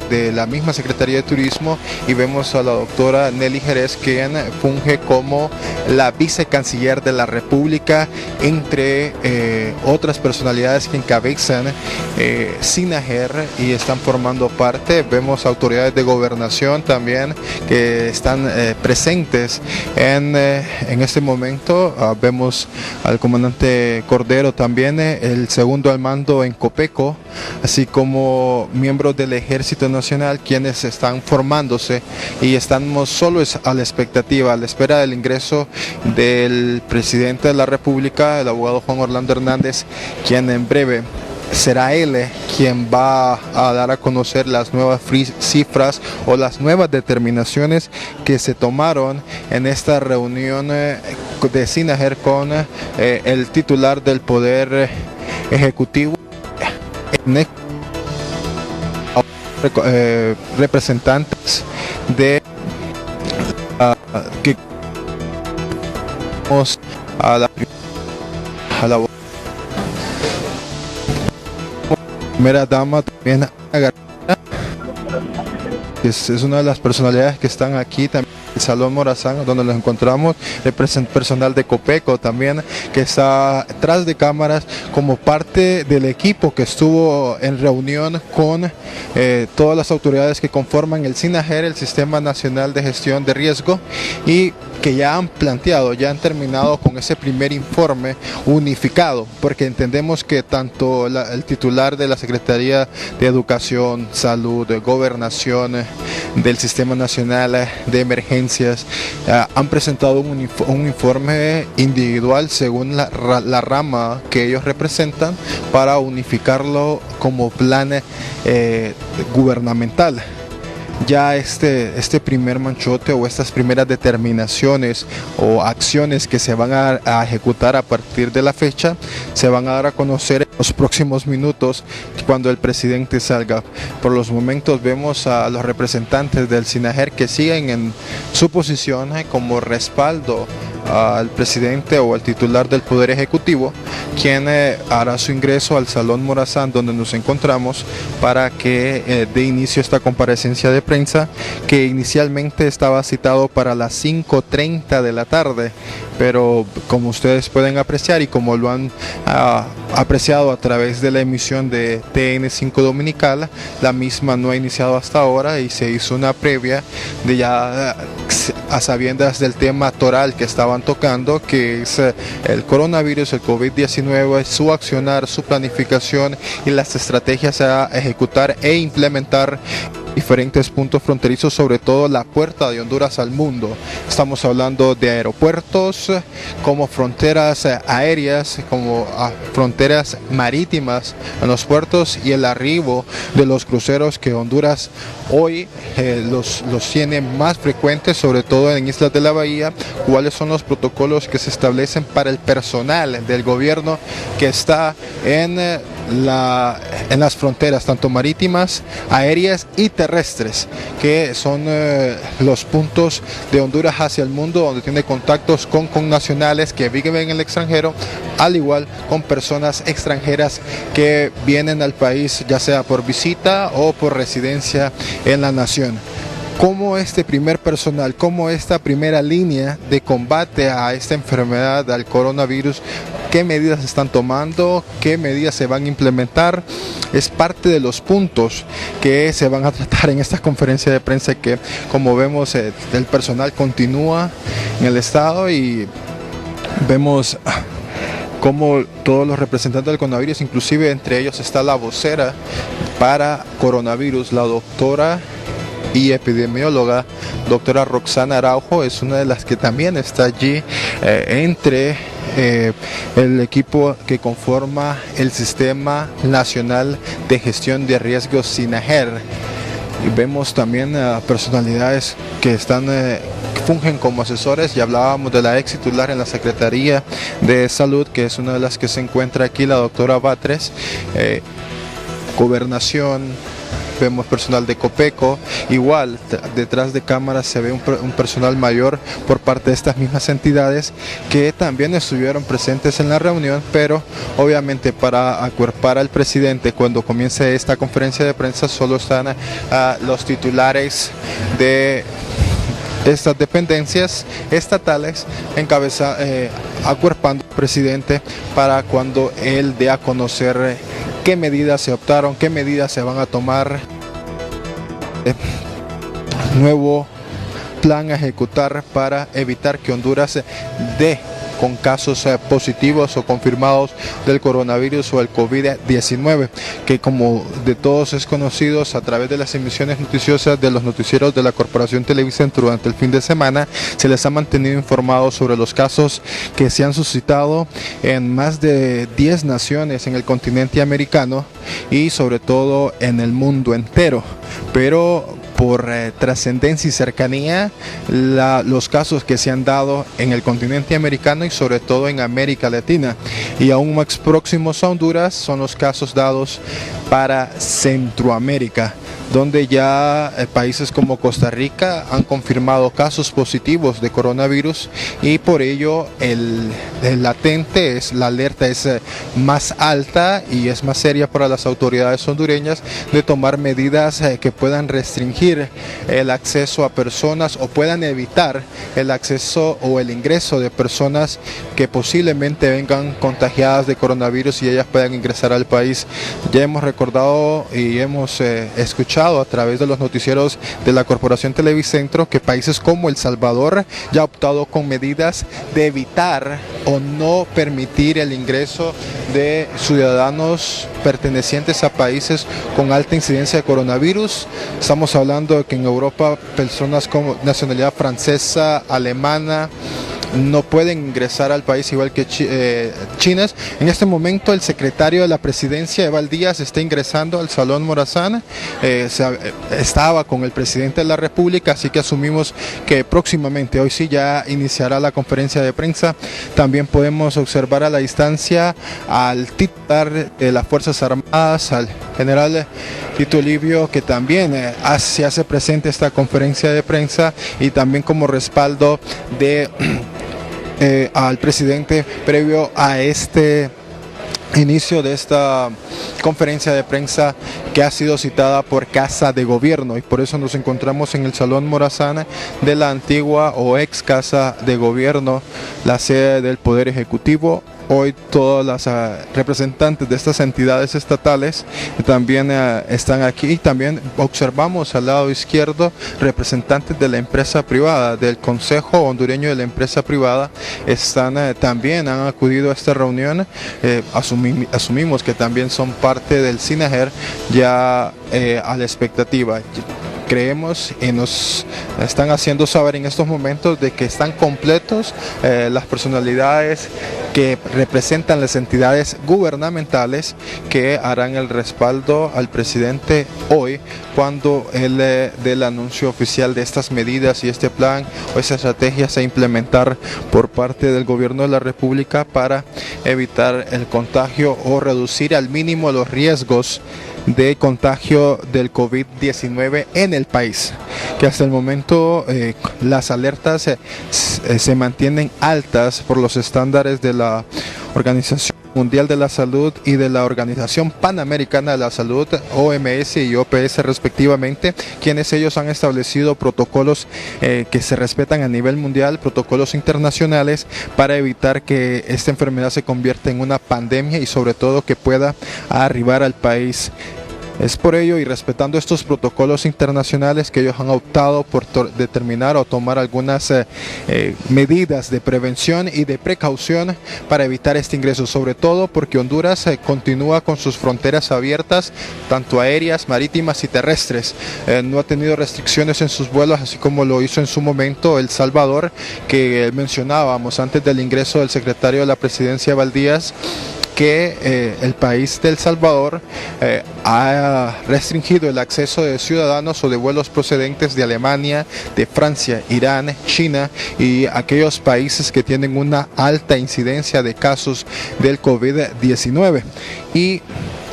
Speaker 1: de la misma Secretaría de Turismo, y vemos a la doctora Nelly Jerez, quien funge como la vicecanciller de la República, entre otras personalidades que encabezan SINAJER y están formando parte. Vemos autoridades de Gobernación también que están presentes en este momento. Vemos al comandante Cordero también, el segundo al mando en COPECO, así como miembros del Ejército Nacional, quienes están formándose, y estamos solo a la expectativa, a la espera del ingreso del presidente de la República, el abogado Juan Orlando Hernández, quien en breve será él quien va a dar a conocer las nuevas cifras o las nuevas determinaciones que se tomaron en esta reunión de SINAJER con el titular del Poder Ejecutivo, representantes de que a la primera dama también, es una de las personalidades que están aquí también. El Salón Morazán, donde nos encontramos, el personal de COPECO también, que está tras de cámaras como parte del equipo que estuvo en reunión con todas las autoridades que conforman el SINAJER, el Sistema Nacional de Gestión de Riesgo, y que ya han planteado, ya han terminado con ese primer informe unificado, porque entendemos que tanto el titular de la Secretaría de Educación, Salud, Gobernación, del Sistema Nacional de Emergencias, han presentado un informe individual según la rama que ellos representan, para unificarlo como plan gubernamental. Ya este primer manchote o estas primeras determinaciones o acciones que se van a ejecutar a partir de la fecha se van a dar a conocer en los próximos minutos cuando el presidente salga. Por los momentos vemos a los representantes del SINAJER que siguen en su posición como respaldo al presidente o al titular del Poder Ejecutivo, quien hará su ingreso al Salón Morazán, donde nos encontramos, para que dé inicio a esta comparecencia de prensa, que inicialmente estaba citado para las 5:30 de la tarde, pero como ustedes pueden apreciar y como lo han apreciado a través de la emisión de TN5 Dominical, la misma no ha iniciado hasta ahora y se hizo una previa de ya a sabiendas del tema toral que estaban tocando, que es el coronavirus, el COVID-19, su accionar, su planificación y las estrategias a ejecutar e implementar diferentes puntos fronterizos, sobre todo la puerta de Honduras al mundo. Estamos hablando de aeropuertos, como fronteras aéreas, como fronteras marítimas en los puertos, y el arribo de los cruceros, que Honduras hoy los tiene más frecuentes, sobre todo en Islas de la Bahía. ¿Cuáles son los protocolos que se establecen para el personal del gobierno que está en las fronteras, tanto marítimas, aéreas y terrestres, que son los puntos de Honduras hacia el mundo, donde tiene contactos con connacionales que viven en el extranjero, al igual con personas extranjeras que vienen al país, ya sea por visita o por residencia en la nación? Cómo este primer personal, cómo esta primera línea de combate a esta enfermedad, al coronavirus, qué medidas se están tomando, qué medidas se van a implementar. Es parte de los puntos que se van a tratar en esta conferencia de prensa que, como vemos, el personal continúa en el estado y vemos como todos los representantes del coronavirus, inclusive entre ellos está la vocera para coronavirus, la doctora y epidemióloga, doctora Roxana Araujo, es una de las que también está allí entre el equipo que conforma el Sistema Nacional de Gestión de Riesgos SINAGER. Y vemos también personalidades que fungen como asesores. Ya hablábamos de la ex titular en la Secretaría de Salud, que es una de las que se encuentra aquí, la doctora Batres. Gobernación, vemos personal de Copeco, igual detrás de cámaras se ve un personal mayor por parte de estas mismas entidades que también estuvieron presentes en la reunión, pero obviamente para acuerpar al presidente cuando comience esta conferencia de prensa solo están los titulares de estas dependencias estatales acuerpando al presidente para cuando él dé a conocer qué medidas se optaron, qué medidas se van a tomar, nuevo plan a ejecutar para evitar que Honduras dé con casos positivos o confirmados del coronavirus o el COVID-19, que como de todos es conocido a través de las emisiones noticiosas de los noticieros de la Corporación Televicentro durante el fin de semana, se les ha mantenido informados sobre los casos que se han suscitado en más de 10 naciones en el continente americano y sobre todo en el mundo entero, pero por trascendencia y cercanía, los casos que se han dado en el continente americano y sobre todo en América Latina. Y aún más próximos a Honduras son los casos dados para Centroamérica, donde ya países como Costa Rica han confirmado casos positivos de coronavirus y por ello el latente la alerta es más alta y es más seria para las autoridades hondureñas de tomar medidas que puedan restringir el acceso a personas o puedan evitar el acceso o el ingreso de personas que posiblemente vengan contagiadas de coronavirus y ellas puedan ingresar al país. Ya hemos recordado y hemos escuchado a través de los noticieros de la Corporación Televicentro que países como El Salvador ya ha optado con medidas de evitar o no permitir el ingreso de ciudadanos pertenecientes a países con alta incidencia de coronavirus. Estamos hablando de que en Europa personas con nacionalidad francesa, alemana, no pueden ingresar al país igual que chinas. En este momento el secretario de la presidencia, Eval Díaz, está ingresando al Salón Morazán. Estaba con el presidente de la República, así que asumimos que próximamente, hoy sí, ya iniciará la conferencia de prensa. También podemos observar a la distancia al titular de las Fuerzas Armadas, al general Tito Livio, que también se hace presente esta conferencia de prensa y también como respaldo de al presidente previo a este inicio de esta conferencia de prensa que ha sido citada por Casa de Gobierno, y por eso nos encontramos en el Salón Morazán de la antigua o ex Casa de Gobierno, la sede del Poder Ejecutivo. Hoy todas las representantes de estas entidades estatales también están aquí. También observamos al lado izquierdo representantes de la empresa privada, del Consejo Hondureño de la Empresa Privada, también han acudido a esta reunión. Asumimos que también son parte del SINAGER ya a la expectativa. Creemos y nos están haciendo saber en estos momentos de que están completos las personalidades que representan las entidades gubernamentales que harán el respaldo al presidente hoy cuando él dé el anuncio oficial de estas medidas y este plan o esa estrategia a implementar por parte del gobierno de la República para evitar el contagio o reducir al mínimo los riesgos de contagio del COVID-19 en el país, que hasta el momento las alertas se mantienen altas por los estándares de la Organización Mundial de la Salud y de la Organización Panamericana de la Salud, OMS y OPS respectivamente, quienes ellos han establecido protocolos que se respetan a nivel mundial, protocolos internacionales para evitar que esta enfermedad se convierta en una pandemia y sobre todo que pueda arribar al país. Es por ello y respetando estos protocolos internacionales que ellos han optado por determinar o tomar algunas medidas de prevención y de precaución para evitar este ingreso, sobre todo porque Honduras continúa con sus fronteras abiertas, tanto aéreas, marítimas y terrestres. No ha tenido restricciones en sus vuelos, así como lo hizo en su momento El Salvador, que mencionábamos antes del ingreso del secretario de la Presidencia, Valdías, que el país de El Salvador ha restringido el acceso de ciudadanos o de vuelos procedentes de Alemania, de Francia, Irán, China y aquellos países que tienen una alta incidencia de casos del COVID-19. Y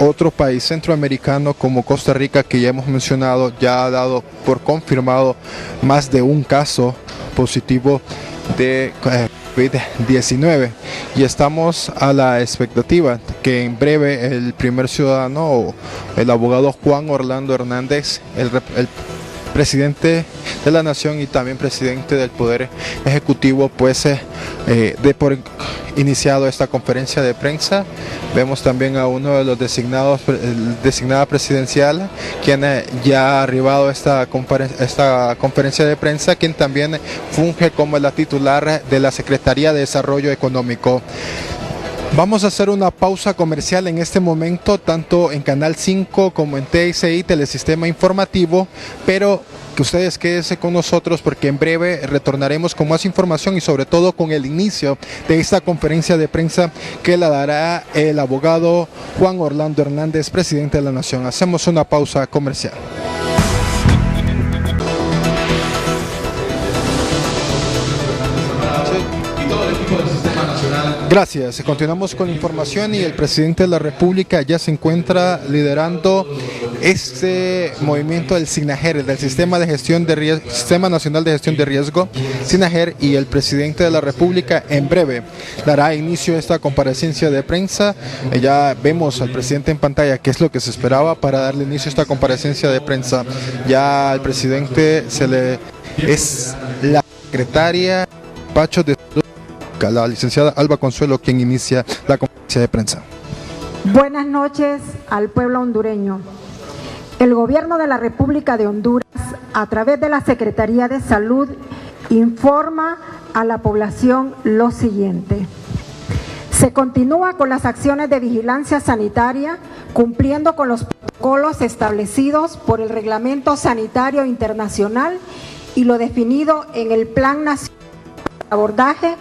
Speaker 1: otro país centroamericano como Costa Rica, que ya hemos mencionado, ya ha dado por confirmado más de un caso positivo de COVID-19 y estamos a la expectativa que en breve el primer ciudadano o el abogado Juan Orlando Hernández, el presidente de la Nación y también presidente del Poder Ejecutivo, pues dé por iniciado esta conferencia de prensa. Vemos también a uno de los designada presidencial, quien ya ha arribado a esta conferencia de prensa, quien también funge como la titular de la Secretaría de Desarrollo Económico. Vamos a hacer una pausa comercial en este momento, tanto en Canal 5 como en TICI, Telesistema Informativo, pero que ustedes quédense con nosotros porque en breve retornaremos con más información y sobre todo con el inicio de esta conferencia de prensa que la dará el abogado Juan Orlando Hernández, presidente de la Nación. Hacemos una pausa comercial. Gracias. Continuamos con información y el presidente de la República ya se encuentra liderando este movimiento del SINAGER, del Sistema Nacional de Gestión de Riesgo, SINAGER, y el presidente de la República en breve dará inicio a esta comparecencia de prensa. Ya vemos al presidente en pantalla, que es lo que se esperaba para darle inicio a esta comparecencia de prensa. Ya al presidente es la secretaria Pacho de la licenciada Alba Consuelo quien inicia la conferencia de prensa.
Speaker 10: Buenas noches al pueblo hondureño. El gobierno de la República de Honduras, a través de la Secretaría de Salud, informa a la población lo siguiente. Se continúa con las acciones de vigilancia sanitaria, cumpliendo con los protocolos establecidos por el Reglamento Sanitario Internacional y lo definido en el Plan Nacional de Abordaje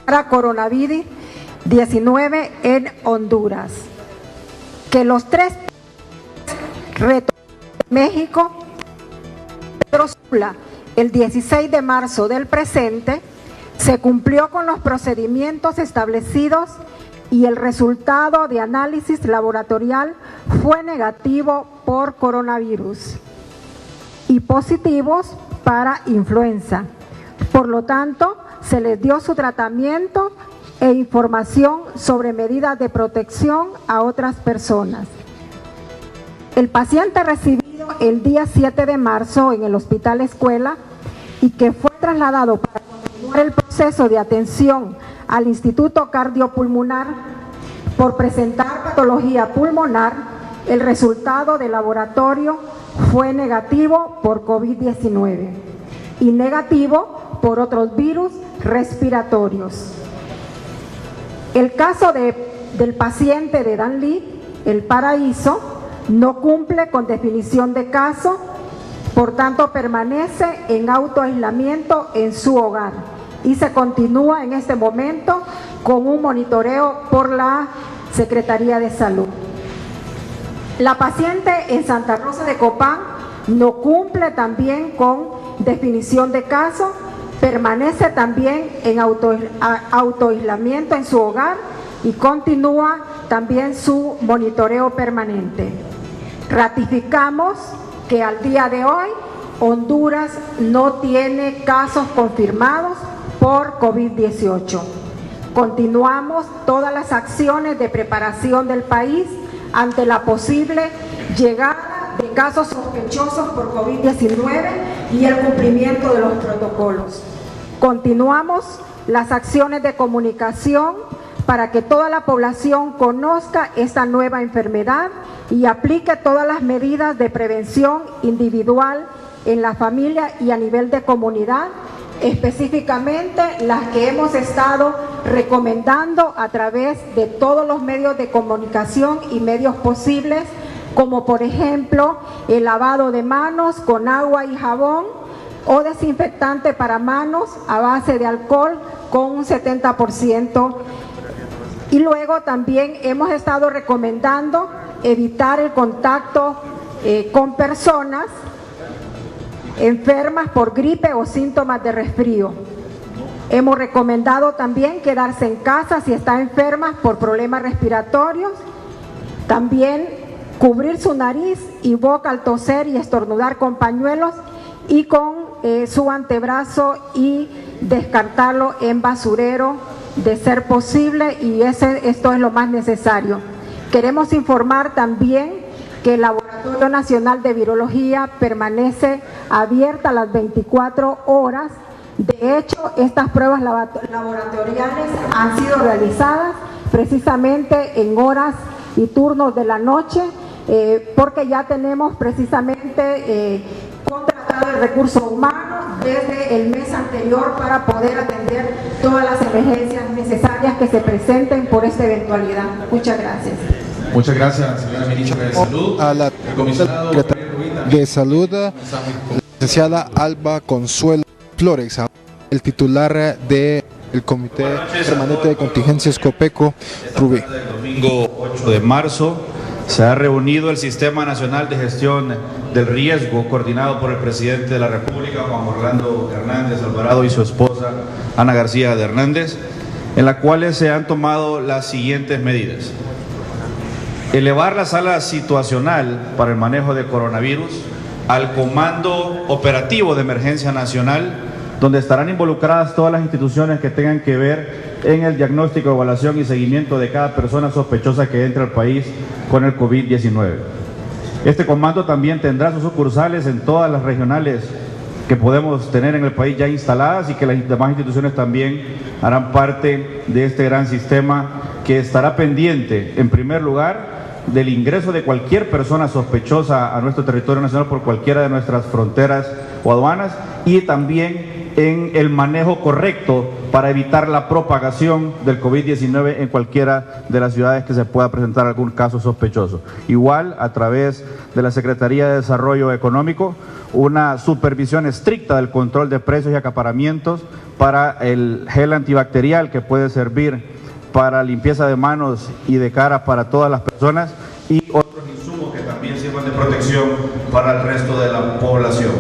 Speaker 10: para coronavirus-19 en Honduras. Que los tres retos de México, Pedro Sula, el 16 de marzo del presente, se cumplió con los procedimientos establecidos y el resultado de análisis laboratorial fue negativo por coronavirus y positivos para influenza. Por lo tanto, se les dio su tratamiento e información sobre medidas de protección a otras personas. El paciente recibido el día 7 de marzo en el Hospital Escuela y que fue trasladado para continuar el proceso de atención al Instituto Cardiopulmonar por presentar patología pulmonar, el resultado del laboratorio fue negativo por COVID-19 y negativo por otros virus respiratorios. El caso del paciente de Danlí, El Paraíso, no cumple con definición de caso, por tanto permanece en autoaislamiento en su hogar y se continúa en este momento con un monitoreo por la Secretaría de Salud. La paciente en Santa Rosa de Copán no cumple también con definición de caso, permanece también en autoaislamiento en su hogar y continúa también su monitoreo permanente. Ratificamos que al día de hoy Honduras no tiene casos confirmados por COVID-18. continuamos todas las acciones de preparación del país ante la posible llegada de casos sospechosos por COVID-19 y el cumplimiento de los protocolos. Continuamos las acciones de comunicación para que toda la población conozca esta nueva enfermedad y aplique todas las medidas de prevención individual en la familia y a nivel de comunidad, específicamente las que hemos estado recomendando a través de todos los medios de comunicación y medios posibles, como por ejemplo el lavado de manos con agua y jabón o desinfectante para manos a base de alcohol con un 70%. Y luego también hemos estado recomendando evitar el contacto con personas enfermas por gripe o síntomas de resfrío. Hemos recomendado también quedarse en casa si está enferma por problemas respiratorios. También cubrir su nariz y boca al toser y estornudar con pañuelos y con su antebrazo y descartarlo en basurero de ser posible, y esto es lo más necesario. Queremos informar también que el Laboratorio Nacional de Virología permanece abierta a las 24 horas. De hecho, estas pruebas laboratoriales han sido realizadas precisamente en horas y turnos de la noche, porque ya tenemos precisamente contratado el recurso humano desde el mes anterior para poder atender todas las emergencias necesarias que se presenten por esta eventualidad. Muchas gracias.
Speaker 3: Muchas gracias, señora ministra de Salud.
Speaker 1: A la de Salud, la licenciada Alba Consuelo Flores, el titular del Comité Permanente de Contingencias COPECO, Rubí.
Speaker 3: El domingo 8 de marzo se ha reunido el Sistema Nacional de Gestión del Riesgo, coordinado por el presidente de la República, Juan Orlando Hernández Alvarado, y su esposa, Ana García de Hernández, en la cual se han tomado las siguientes medidas. Elevar la sala situacional para el manejo de coronavirus al Comando Operativo de Emergencia Nacional, donde estarán involucradas todas las instituciones que tengan que ver en el diagnóstico, evaluación y seguimiento de cada persona sospechosa que entre al país con el COVID-19. Este comando también tendrá sus sucursales en todas las regionales que podemos tener en el país ya instaladas, y que las demás instituciones también harán parte de este gran sistema que estará pendiente, en primer lugar, del ingreso de cualquier persona sospechosa a nuestro territorio nacional por cualquiera de nuestras fronteras o aduanas, y también en el manejo correcto para evitar la propagación del COVID-19 en cualquiera de las ciudades que se pueda presentar algún caso sospechoso. Igual, a través de la Secretaría de Desarrollo Económico, una supervisión estricta del control de precios y acaparamientos para el gel antibacterial, que puede servir para limpieza de manos y de cara para todas las personas, y otros insumos que también sirvan de protección para el resto de la población.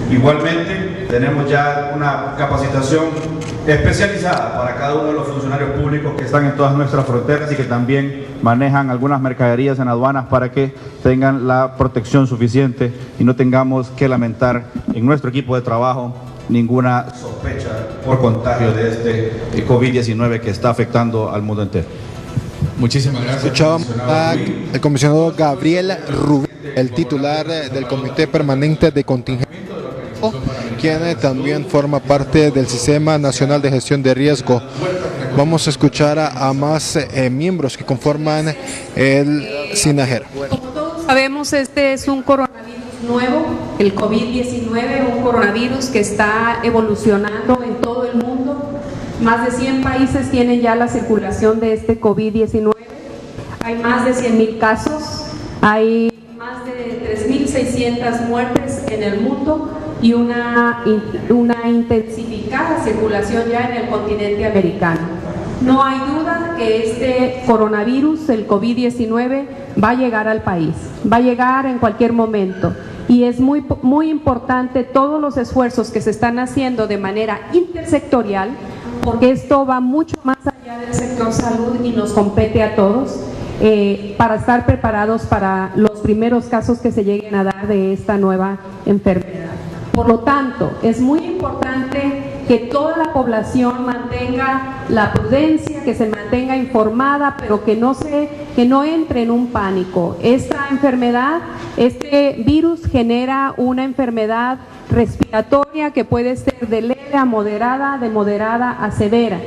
Speaker 3: Igualmente, tenemos ya una capacitación especializada para cada uno de los funcionarios públicos que están en todas nuestras fronteras y que también manejan algunas mercaderías en aduanas, para que tengan la protección suficiente y no tengamos que lamentar en nuestro equipo de trabajo ninguna sospecha por contagio de este COVID-19 que está afectando al mundo entero. Muchísimas gracias.
Speaker 1: Escuchábamos al comisionado Gabriel Rubí, el titular del Comité Permanente de Contingencia, quien también forma parte del Sistema Nacional de Gestión de Riesgo. Vamos a escuchar a más miembros que conforman el SINAGER.
Speaker 22: Como todos sabemos, este es un coronavirus nuevo, el COVID-19, un coronavirus que está evolucionando en todo el mundo. Más de 100 países tienen ya la circulación de este COVID-19. Hay más de 100,000 casos, hay más de 3.600 muertes en el mundo y una intensificada circulación ya en el continente americano. No hay duda que este coronavirus, el COVID-19, va a llegar al país, va a llegar en cualquier momento. Y es muy importante todos los esfuerzos que se están haciendo de manera intersectorial, porque esto va mucho más allá del sector salud y nos compete a todos, para estar preparados para los primeros casos que se lleguen a dar de esta nueva enfermedad. Por lo tanto, es muy importante que toda la población mantenga mantenga la prudencia, que se mantenga informada, pero que no entre en un pánico. Esta enfermedad, este virus genera una enfermedad respiratoria que puede ser de leve a moderada, de moderada a severa.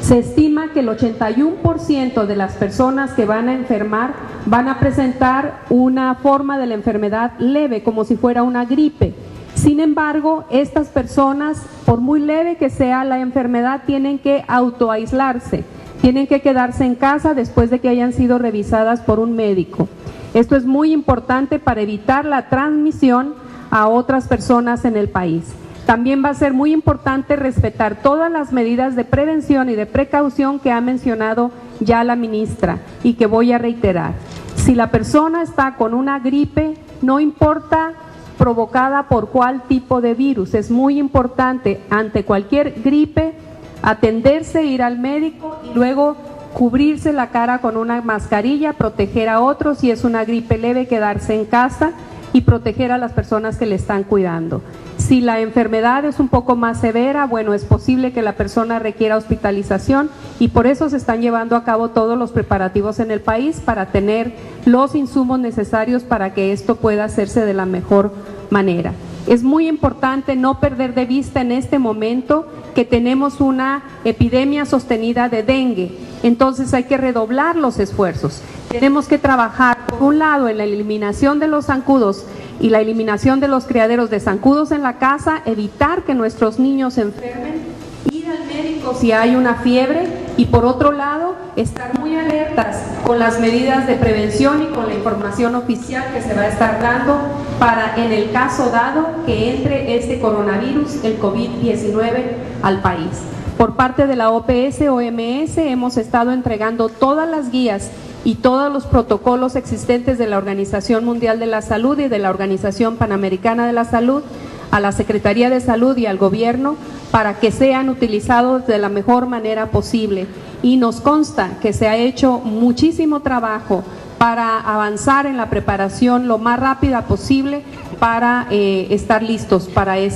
Speaker 22: Se estima que el 81% de las personas que van a enfermar van a presentar una forma de la enfermedad leve, como si fuera una gripe. Sin embargo, estas personas, por muy leve que sea la enfermedad, tienen que autoaislarse, tienen que quedarse en casa después de que hayan sido revisadas por un médico. Esto es muy importante para evitar la transmisión a otras personas en el país. También va a ser muy importante respetar todas las medidas de prevención y de precaución que ha mencionado ya la ministra y que voy a reiterar. Si la persona está con una gripe, no importa provocada por cuál tipo de virus, es muy importante ante cualquier gripe atenderse, ir al médico y luego cubrirse la cara con una mascarilla, proteger a otros, si es una gripe leve, quedarse en casa y proteger a las personas que le están cuidando. Si la enfermedad es un poco más severa, bueno, es posible que la persona requiera hospitalización y por eso se están llevando a cabo todos los preparativos en el país para tener los insumos necesarios para que esto pueda hacerse de la mejor manera. Es muy importante no perder de vista en este momento que tenemos una epidemia sostenida de dengue, entonces hay que redoblar los esfuerzos. Tenemos que trabajar, por un lado, en la eliminación de los zancudos y la eliminación de los criaderos de zancudos en la casa, evitar que nuestros niños se enfermen, ir al médico si hay una fiebre y por otro lado, estar muy alertas con las medidas de prevención y con la información oficial que se va a estar dando para, en el caso dado, que entre este coronavirus, el COVID-19, al país. Por parte de la OPS-OMS hemos estado entregando todas las guías y todos los protocolos existentes de la Organización Mundial de la Salud y de la Organización Panamericana de la Salud a la Secretaría de Salud y al Gobierno para que sean utilizados de la mejor manera posible. Y nos consta que se ha hecho muchísimo trabajo para avanzar en la preparación lo más rápida posible para estar listos para el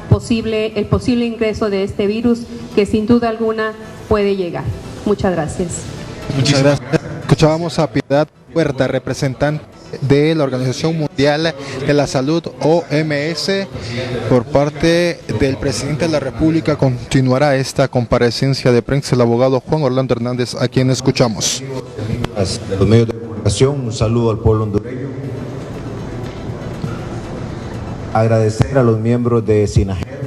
Speaker 22: posible ingreso de este virus que sin duda alguna puede llegar. Muchas gracias.
Speaker 1: Muchas gracias. Escuchábamos a Piedad Huerta, representante de la Organización Mundial de la Salud, OMS. Por parte del presidente de la República continuará esta comparecencia de prensa el abogado Juan Orlando Hernández, a quien escuchamos.
Speaker 5: De los medios de comunicación, un saludo al pueblo hondureño. Agradecer a los miembros de SINAGER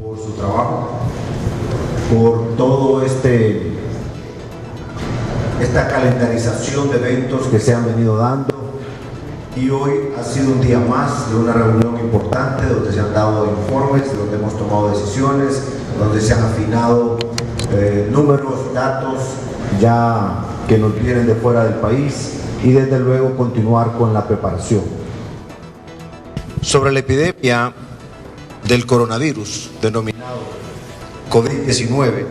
Speaker 5: por su trabajo, por todo esta calendarización de eventos que se han venido dando, y hoy ha sido un día más de una reunión importante donde se han dado informes, donde hemos tomado decisiones, donde se han afinado números, datos ya que nos vienen de fuera del país y desde luego continuar con la preparación. Sobre la epidemia del coronavirus denominado COVID-19,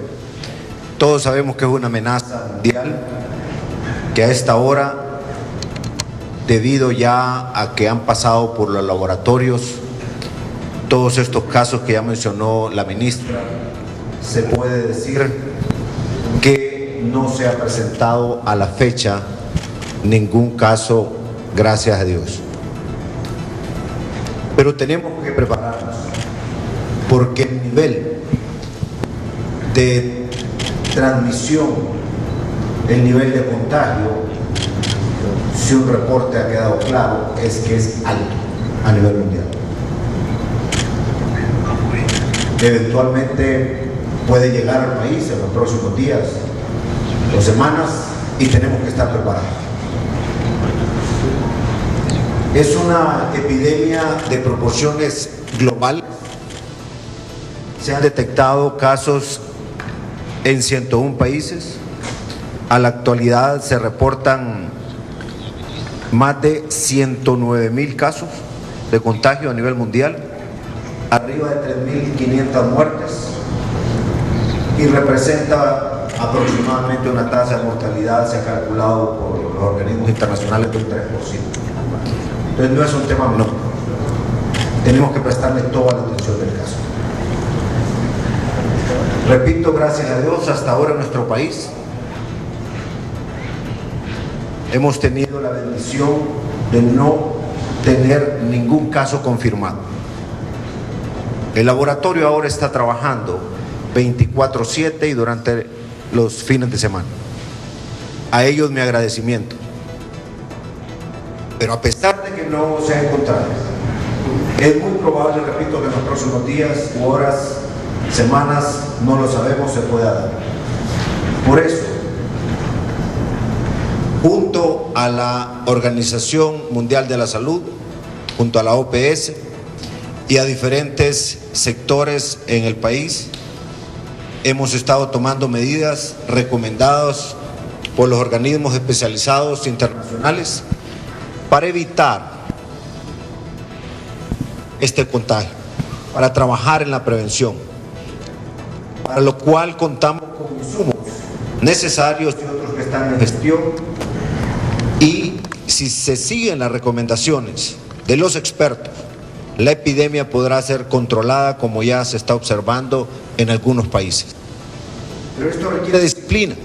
Speaker 5: todos sabemos que es una amenaza mundial que a esta hora, debido ya a que han pasado por los laboratorios todos estos casos que ya mencionó la ministra, se puede decir que no se ha presentado a la fecha ningún caso, gracias a Dios. Pero tenemos que prepararnos, porque el nivel de transmisión, el nivel de contagio, si un reporte ha quedado claro, es que es alto a nivel mundial. Eventualmente puede llegar al país en los próximos días o semanas y tenemos que estar preparados. Es una epidemia de proporciones globales. Se han detectado casos en 101 países. A la actualidad se reportan más de 109.000 casos de contagio a nivel mundial, arriba de 3.500 muertes, y representa aproximadamente una tasa de mortalidad, se ha calculado por los organismos internacionales, de un 3%. Entonces no es un tema menor. Tenemos que prestarle toda la atención del caso. Repito, gracias a Dios, hasta ahora en nuestro país hemos tenido la bendición de no tener ningún caso confirmado. El laboratorio ahora está trabajando 24/7 y durante los fines de semana. A ellos mi agradecimiento. Pero a pesar de que no se ha encontrado, es muy probable, repito, que en los próximos días, horas, semanas, no lo sabemos, se pueda dar. Por eso, junto a la Organización Mundial de la Salud, junto a la OPS y a diferentes sectores en el país, hemos estado tomando medidas recomendadas por los organismos especializados internacionales para evitar este contagio, para trabajar en la prevención, para lo cual contamos con insumos necesarios y otros que están en gestión, y si se siguen las recomendaciones de los expertos, la epidemia podrá ser controlada como ya se está observando en algunos países. Pero esto requiere disciplina,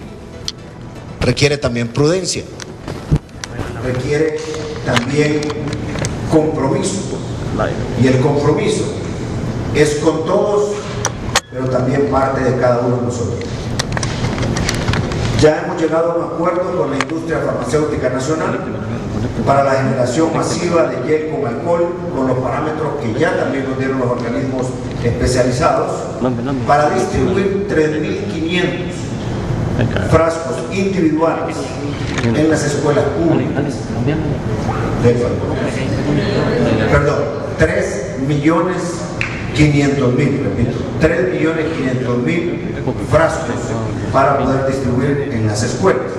Speaker 5: requiere también prudencia, requiere también compromiso. Y el compromiso es con todos, pero también parte de cada uno de nosotros. Ya hemos llegado a un acuerdo con la industria farmacéutica nacional para la generación masiva de gel con alcohol, con los parámetros que ya también nos dieron los organismos especializados, para distribuir 3.500 frascos individuales en las escuelas públicas. Perdón, 3.500.000, repito, 3.500.000 frascos para poder distribuir en las escuelas.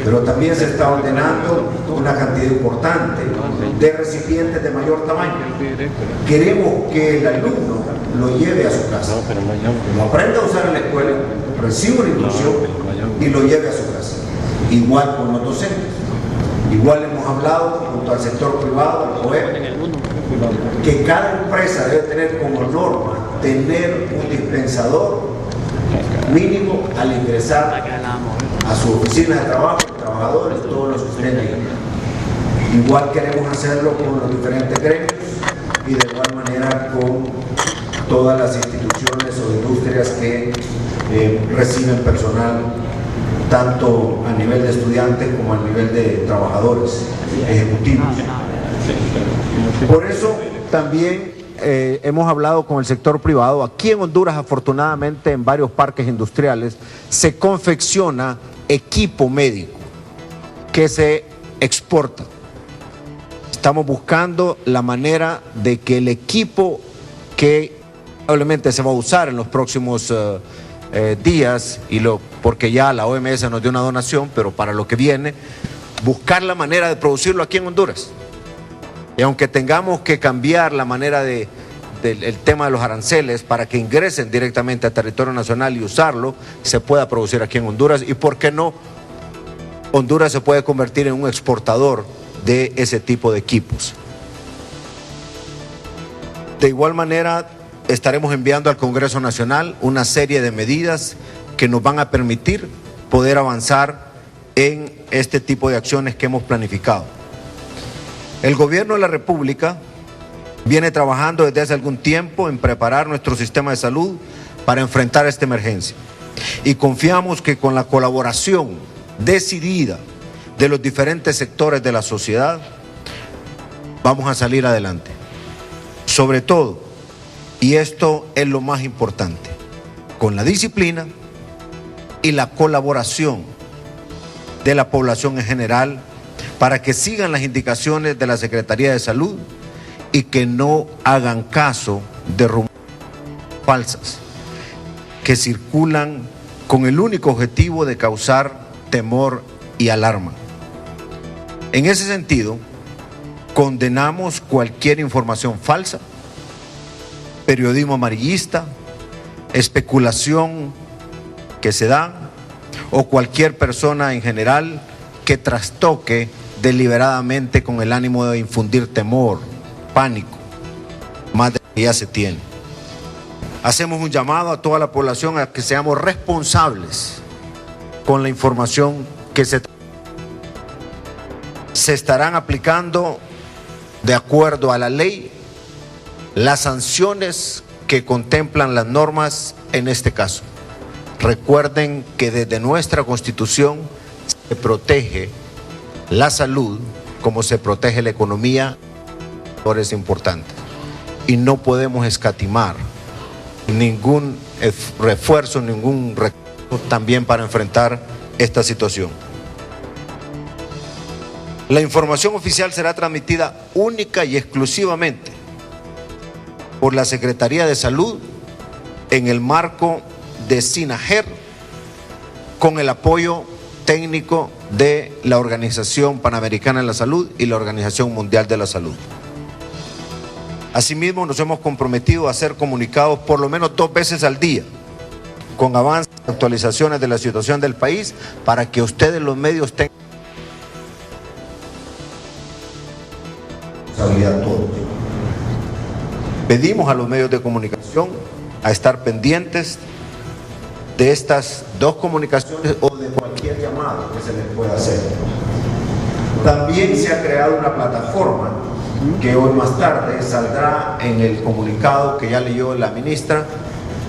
Speaker 5: Pero también se está ordenando una cantidad importante de recipientes de mayor tamaño. Queremos que el alumno lo lleve a su casa, lo aprenda a usar en la escuela, reciba una instrucción y lo lleve a su casa. Igual con los docentes. Igual hemos hablado junto al sector privado, al COEP, que cada empresa debe tener como norma tener un dispensador mínimo al ingresar a su oficina de trabajo, trabajadores, todos los que estén ahí. Igual queremos hacerlo con los diferentes gremios y de igual manera con todas las instituciones o industrias que reciben personal, tanto a nivel de estudiantes como a nivel de trabajadores ejecutivos. Por eso también hemos hablado con el sector privado. Aquí en Honduras, afortunadamente, en varios parques industriales se confecciona equipo médico que se exporta. Estamos buscando la manera de que el equipo que probablemente se va a usar en los próximos días, porque ya la OMS nos dio una donación, pero para lo que viene, buscar la manera de producirlo aquí en Honduras. Y aunque tengamos que cambiar la manera del tema de los aranceles para que ingresen directamente al territorio nacional y usarlo, se pueda producir aquí en Honduras. Y por qué no, Honduras se puede convertir en un exportador de ese tipo de equipos. De igual manera, estaremos enviando al Congreso Nacional una serie de medidas que nos van a permitir poder avanzar en este tipo de acciones que hemos planificado. El Gobierno de la República viene trabajando desde hace algún tiempo en preparar nuestro sistema de salud para enfrentar esta emergencia. Y confiamos que con la colaboración decidida de los diferentes sectores de la sociedad, vamos a salir adelante. Sobre todo, y esto es lo más importante, con la disciplina y la colaboración de la población en general, para que sigan las indicaciones de la Secretaría de Salud y que no hagan caso de rumores falsas que circulan con el único objetivo de causar temor y alarma. En ese sentido, condenamos cualquier información falsa, periodismo amarillista, especulación que se da, o cualquier persona en general que trastoque deliberadamente con el ánimo de infundir temor, pánico, más de lo que ya se tiene. hacemos un llamado a toda la población a que seamos responsables con la información que se estarán aplicando de acuerdo a la ley las sanciones que contemplan las normas en este caso. Recuerden que desde nuestra Constitución se protege la salud como se protege la economía, es importante. Y no podemos escatimar ningún refuerzo, ningún recurso también para enfrentar esta situación. La información oficial será transmitida única y exclusivamente por la Secretaría de Salud en el marco de SINAGER con el apoyo técnico de la Organización Panamericana de la Salud y la Organización Mundial de la Salud. Asimismo, nos hemos comprometido a hacer comunicados por lo menos 2 veces al día, con avances y actualizaciones de la situación del país, para que ustedes, los medios, tengan responsabilidad todos. Pedimos a los medios de comunicación a estar pendientes de estas 2 comunicaciones o de cualquier llamado que se les pueda hacer. También se ha creado una plataforma que hoy más tarde saldrá en el comunicado que ya leyó la ministra,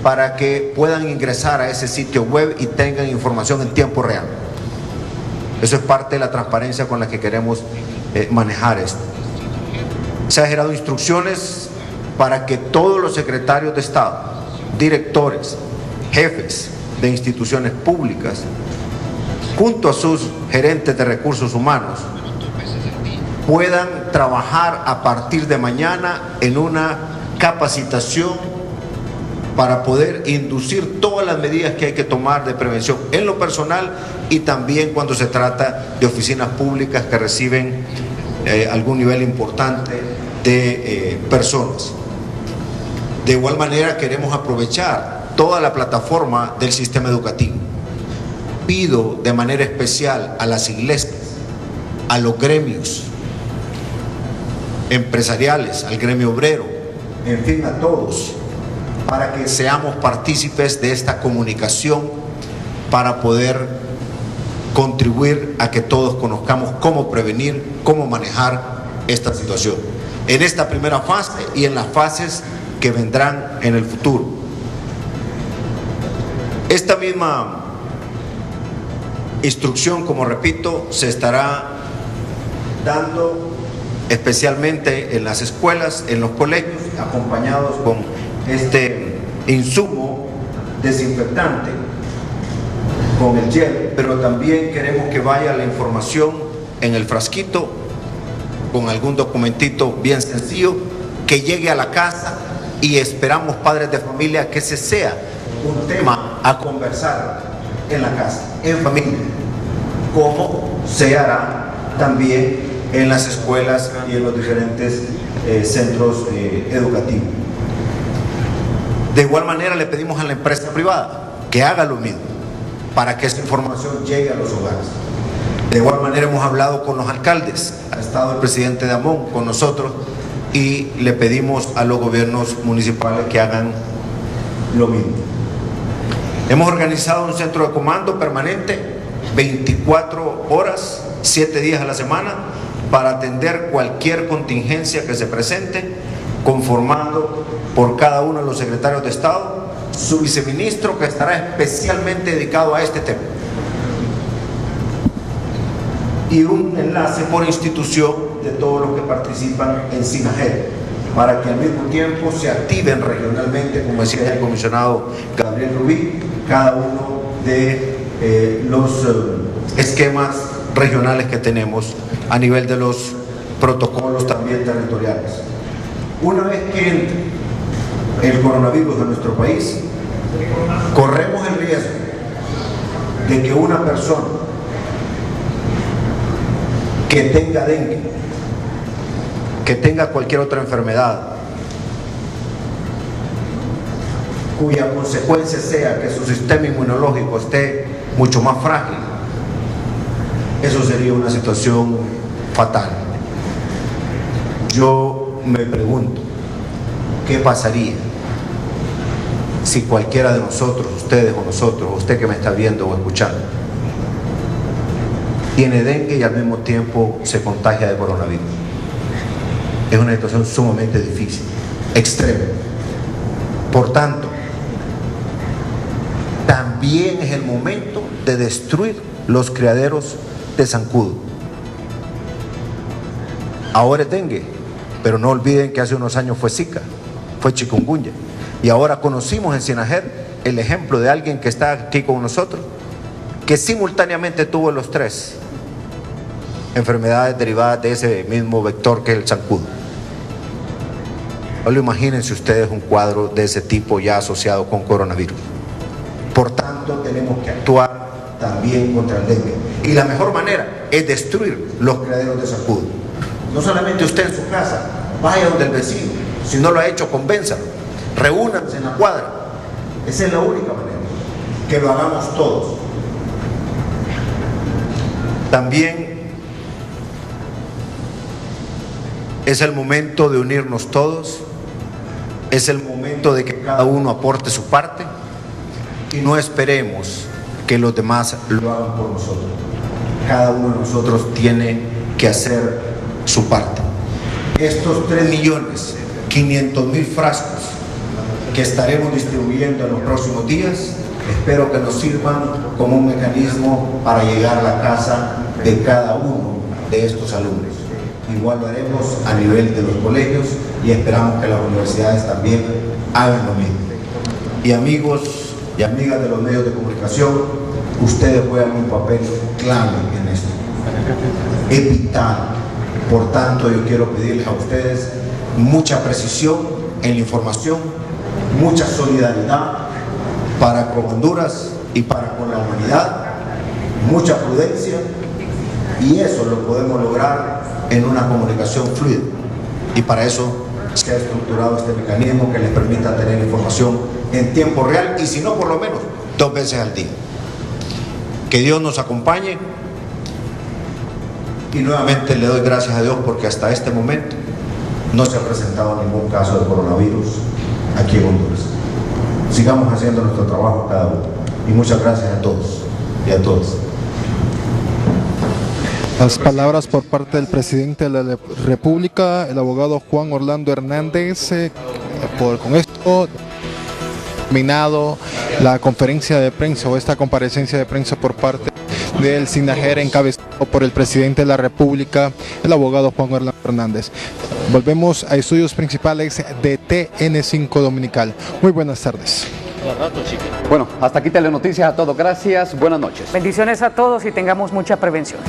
Speaker 5: para que puedan ingresar a ese sitio web y tengan información en tiempo real. Eso es parte de la transparencia con la que queremos manejar esto. Se han generado instrucciones para que todos los secretarios de Estado, directores, jefes de instituciones públicas, junto a sus gerentes de recursos humanos, puedan trabajar a partir de mañana en una capacitación para poder inducir todas las medidas que hay que tomar de prevención en lo personal y también cuando se trata de oficinas públicas que reciben algún nivel importante de personas. De igual manera, queremos aprovechar toda la plataforma del sistema educativo. Pido de manera especial a las iglesias, a los gremios empresariales, al gremio obrero, en fin, a todos, para que seamos partícipes de esta comunicación para poder contribuir a que todos conozcamos cómo prevenir, cómo manejar esta situación en esta primera fase y en las fases que vendrán en el futuro. Esta misma instrucción, como repito, se estará dando especialmente en las escuelas, en los colegios, acompañados con este insumo desinfectante, con el gel, pero también queremos que vaya la información en el frasquito, con algún documentito bien sencillo, que llegue a la casa, y esperamos, padres de familia, que ese sea un tema a conversar en la casa, en familia, como se hará también en las escuelas y en los diferentes centros educativos. De igual manera, le pedimos a la empresa privada que haga lo mismo para que esta información llegue a los hogares. De igual manera, hemos hablado con los alcaldes, ha estado el presidente de Amón con nosotros, y le pedimos a los gobiernos municipales que hagan lo mismo. Hemos organizado un centro de comando permanente, 24 horas, 7 días a la semana, para atender cualquier contingencia que se presente, conformado por cada uno de los secretarios de Estado, su viceministro, que estará especialmente dedicado a este tema, y un enlace por institución de todos los que participan en SINAGER, para que al mismo tiempo se activen regionalmente, como decía el comisionado Gabriel Rubí, cada uno de los esquemas regionales que tenemos a nivel de los protocolos también territoriales. Una vez que entre el coronavirus a nuestro país, corremos el riesgo de que una persona que tenga dengue, que tenga cualquier otra enfermedad, cuya consecuencia sea que su sistema inmunológico esté mucho más frágil, eso sería una situación fatal. Yo me pregunto, ¿qué pasaría si cualquiera de nosotros, ustedes o nosotros, usted que me está viendo o escuchando, tiene dengue y al mismo tiempo se contagia de coronavirus. Es una situación sumamente difícil, extrema. Por tanto, también es el momento de destruir los criaderos de zancudo. Ahora es dengue, pero no olviden que hace unos años fue Zika, fue chikungunya. Y ahora conocimos en Sinajer el ejemplo de alguien que está aquí con nosotros, que simultáneamente tuvo los tres enfermedades derivadas de ese mismo vector que es el zancudo. Solo imagínense ustedes un cuadro de ese tipo ya asociado con coronavirus. Por tanto, tenemos que actuar también contra el dengue. Y la mejor manera es destruir los criaderos de zancudo. No solamente usted en su casa, vaya donde el vecino. Si no lo ha hecho, convénzalo. Reúnanse en la cuadra. Esa es la única manera. Que lo hagamos todos. También es el momento de unirnos todos. Es el momento de que cada uno aporte su parte y no esperemos que los demás lo hagan por nosotros. Cada uno de nosotros tiene que hacer su parte. Estos 3.500.000 frascos que estaremos distribuyendo en los próximos días, espero que nos sirvan como un mecanismo para llegar a la casa de cada uno de estos alumnos. Igual lo haremos a nivel de los colegios y esperamos que las universidades también hagan lo mismo. Y amigos y amigas de los medios de comunicación, ustedes juegan un papel clave en esto. Es vital. Por tanto, yo quiero pedirles a ustedes mucha precisión en la información, mucha solidaridad para con Honduras y para con la humanidad, mucha prudencia, y eso lo podemos lograr en una comunicación fluida. Y para eso se ha estructurado este mecanismo que les permita tener información en tiempo real y si no, por lo menos 2 veces al día. Que Dios nos acompañe y nuevamente le doy gracias a Dios porque hasta este momento no se ha presentado ningún caso de coronavirus aquí en Honduras. Sigamos haciendo nuestro trabajo cada uno y muchas gracias a todos y a todas.
Speaker 1: Las palabras por parte del presidente de la República, el abogado Juan Orlando Hernández. Con esto terminado la conferencia de prensa o esta comparecencia de prensa por parte del Sinajer encabezado por el presidente de la República, el abogado Juan Orlando Hernández. Volvemos a estudios principales de TN5 Dominical. Muy buenas tardes.
Speaker 7: Bueno, hasta aquí Telenoticias a todos. Gracias, buenas noches.
Speaker 8: Bendiciones a todos y tengamos mucha prevención.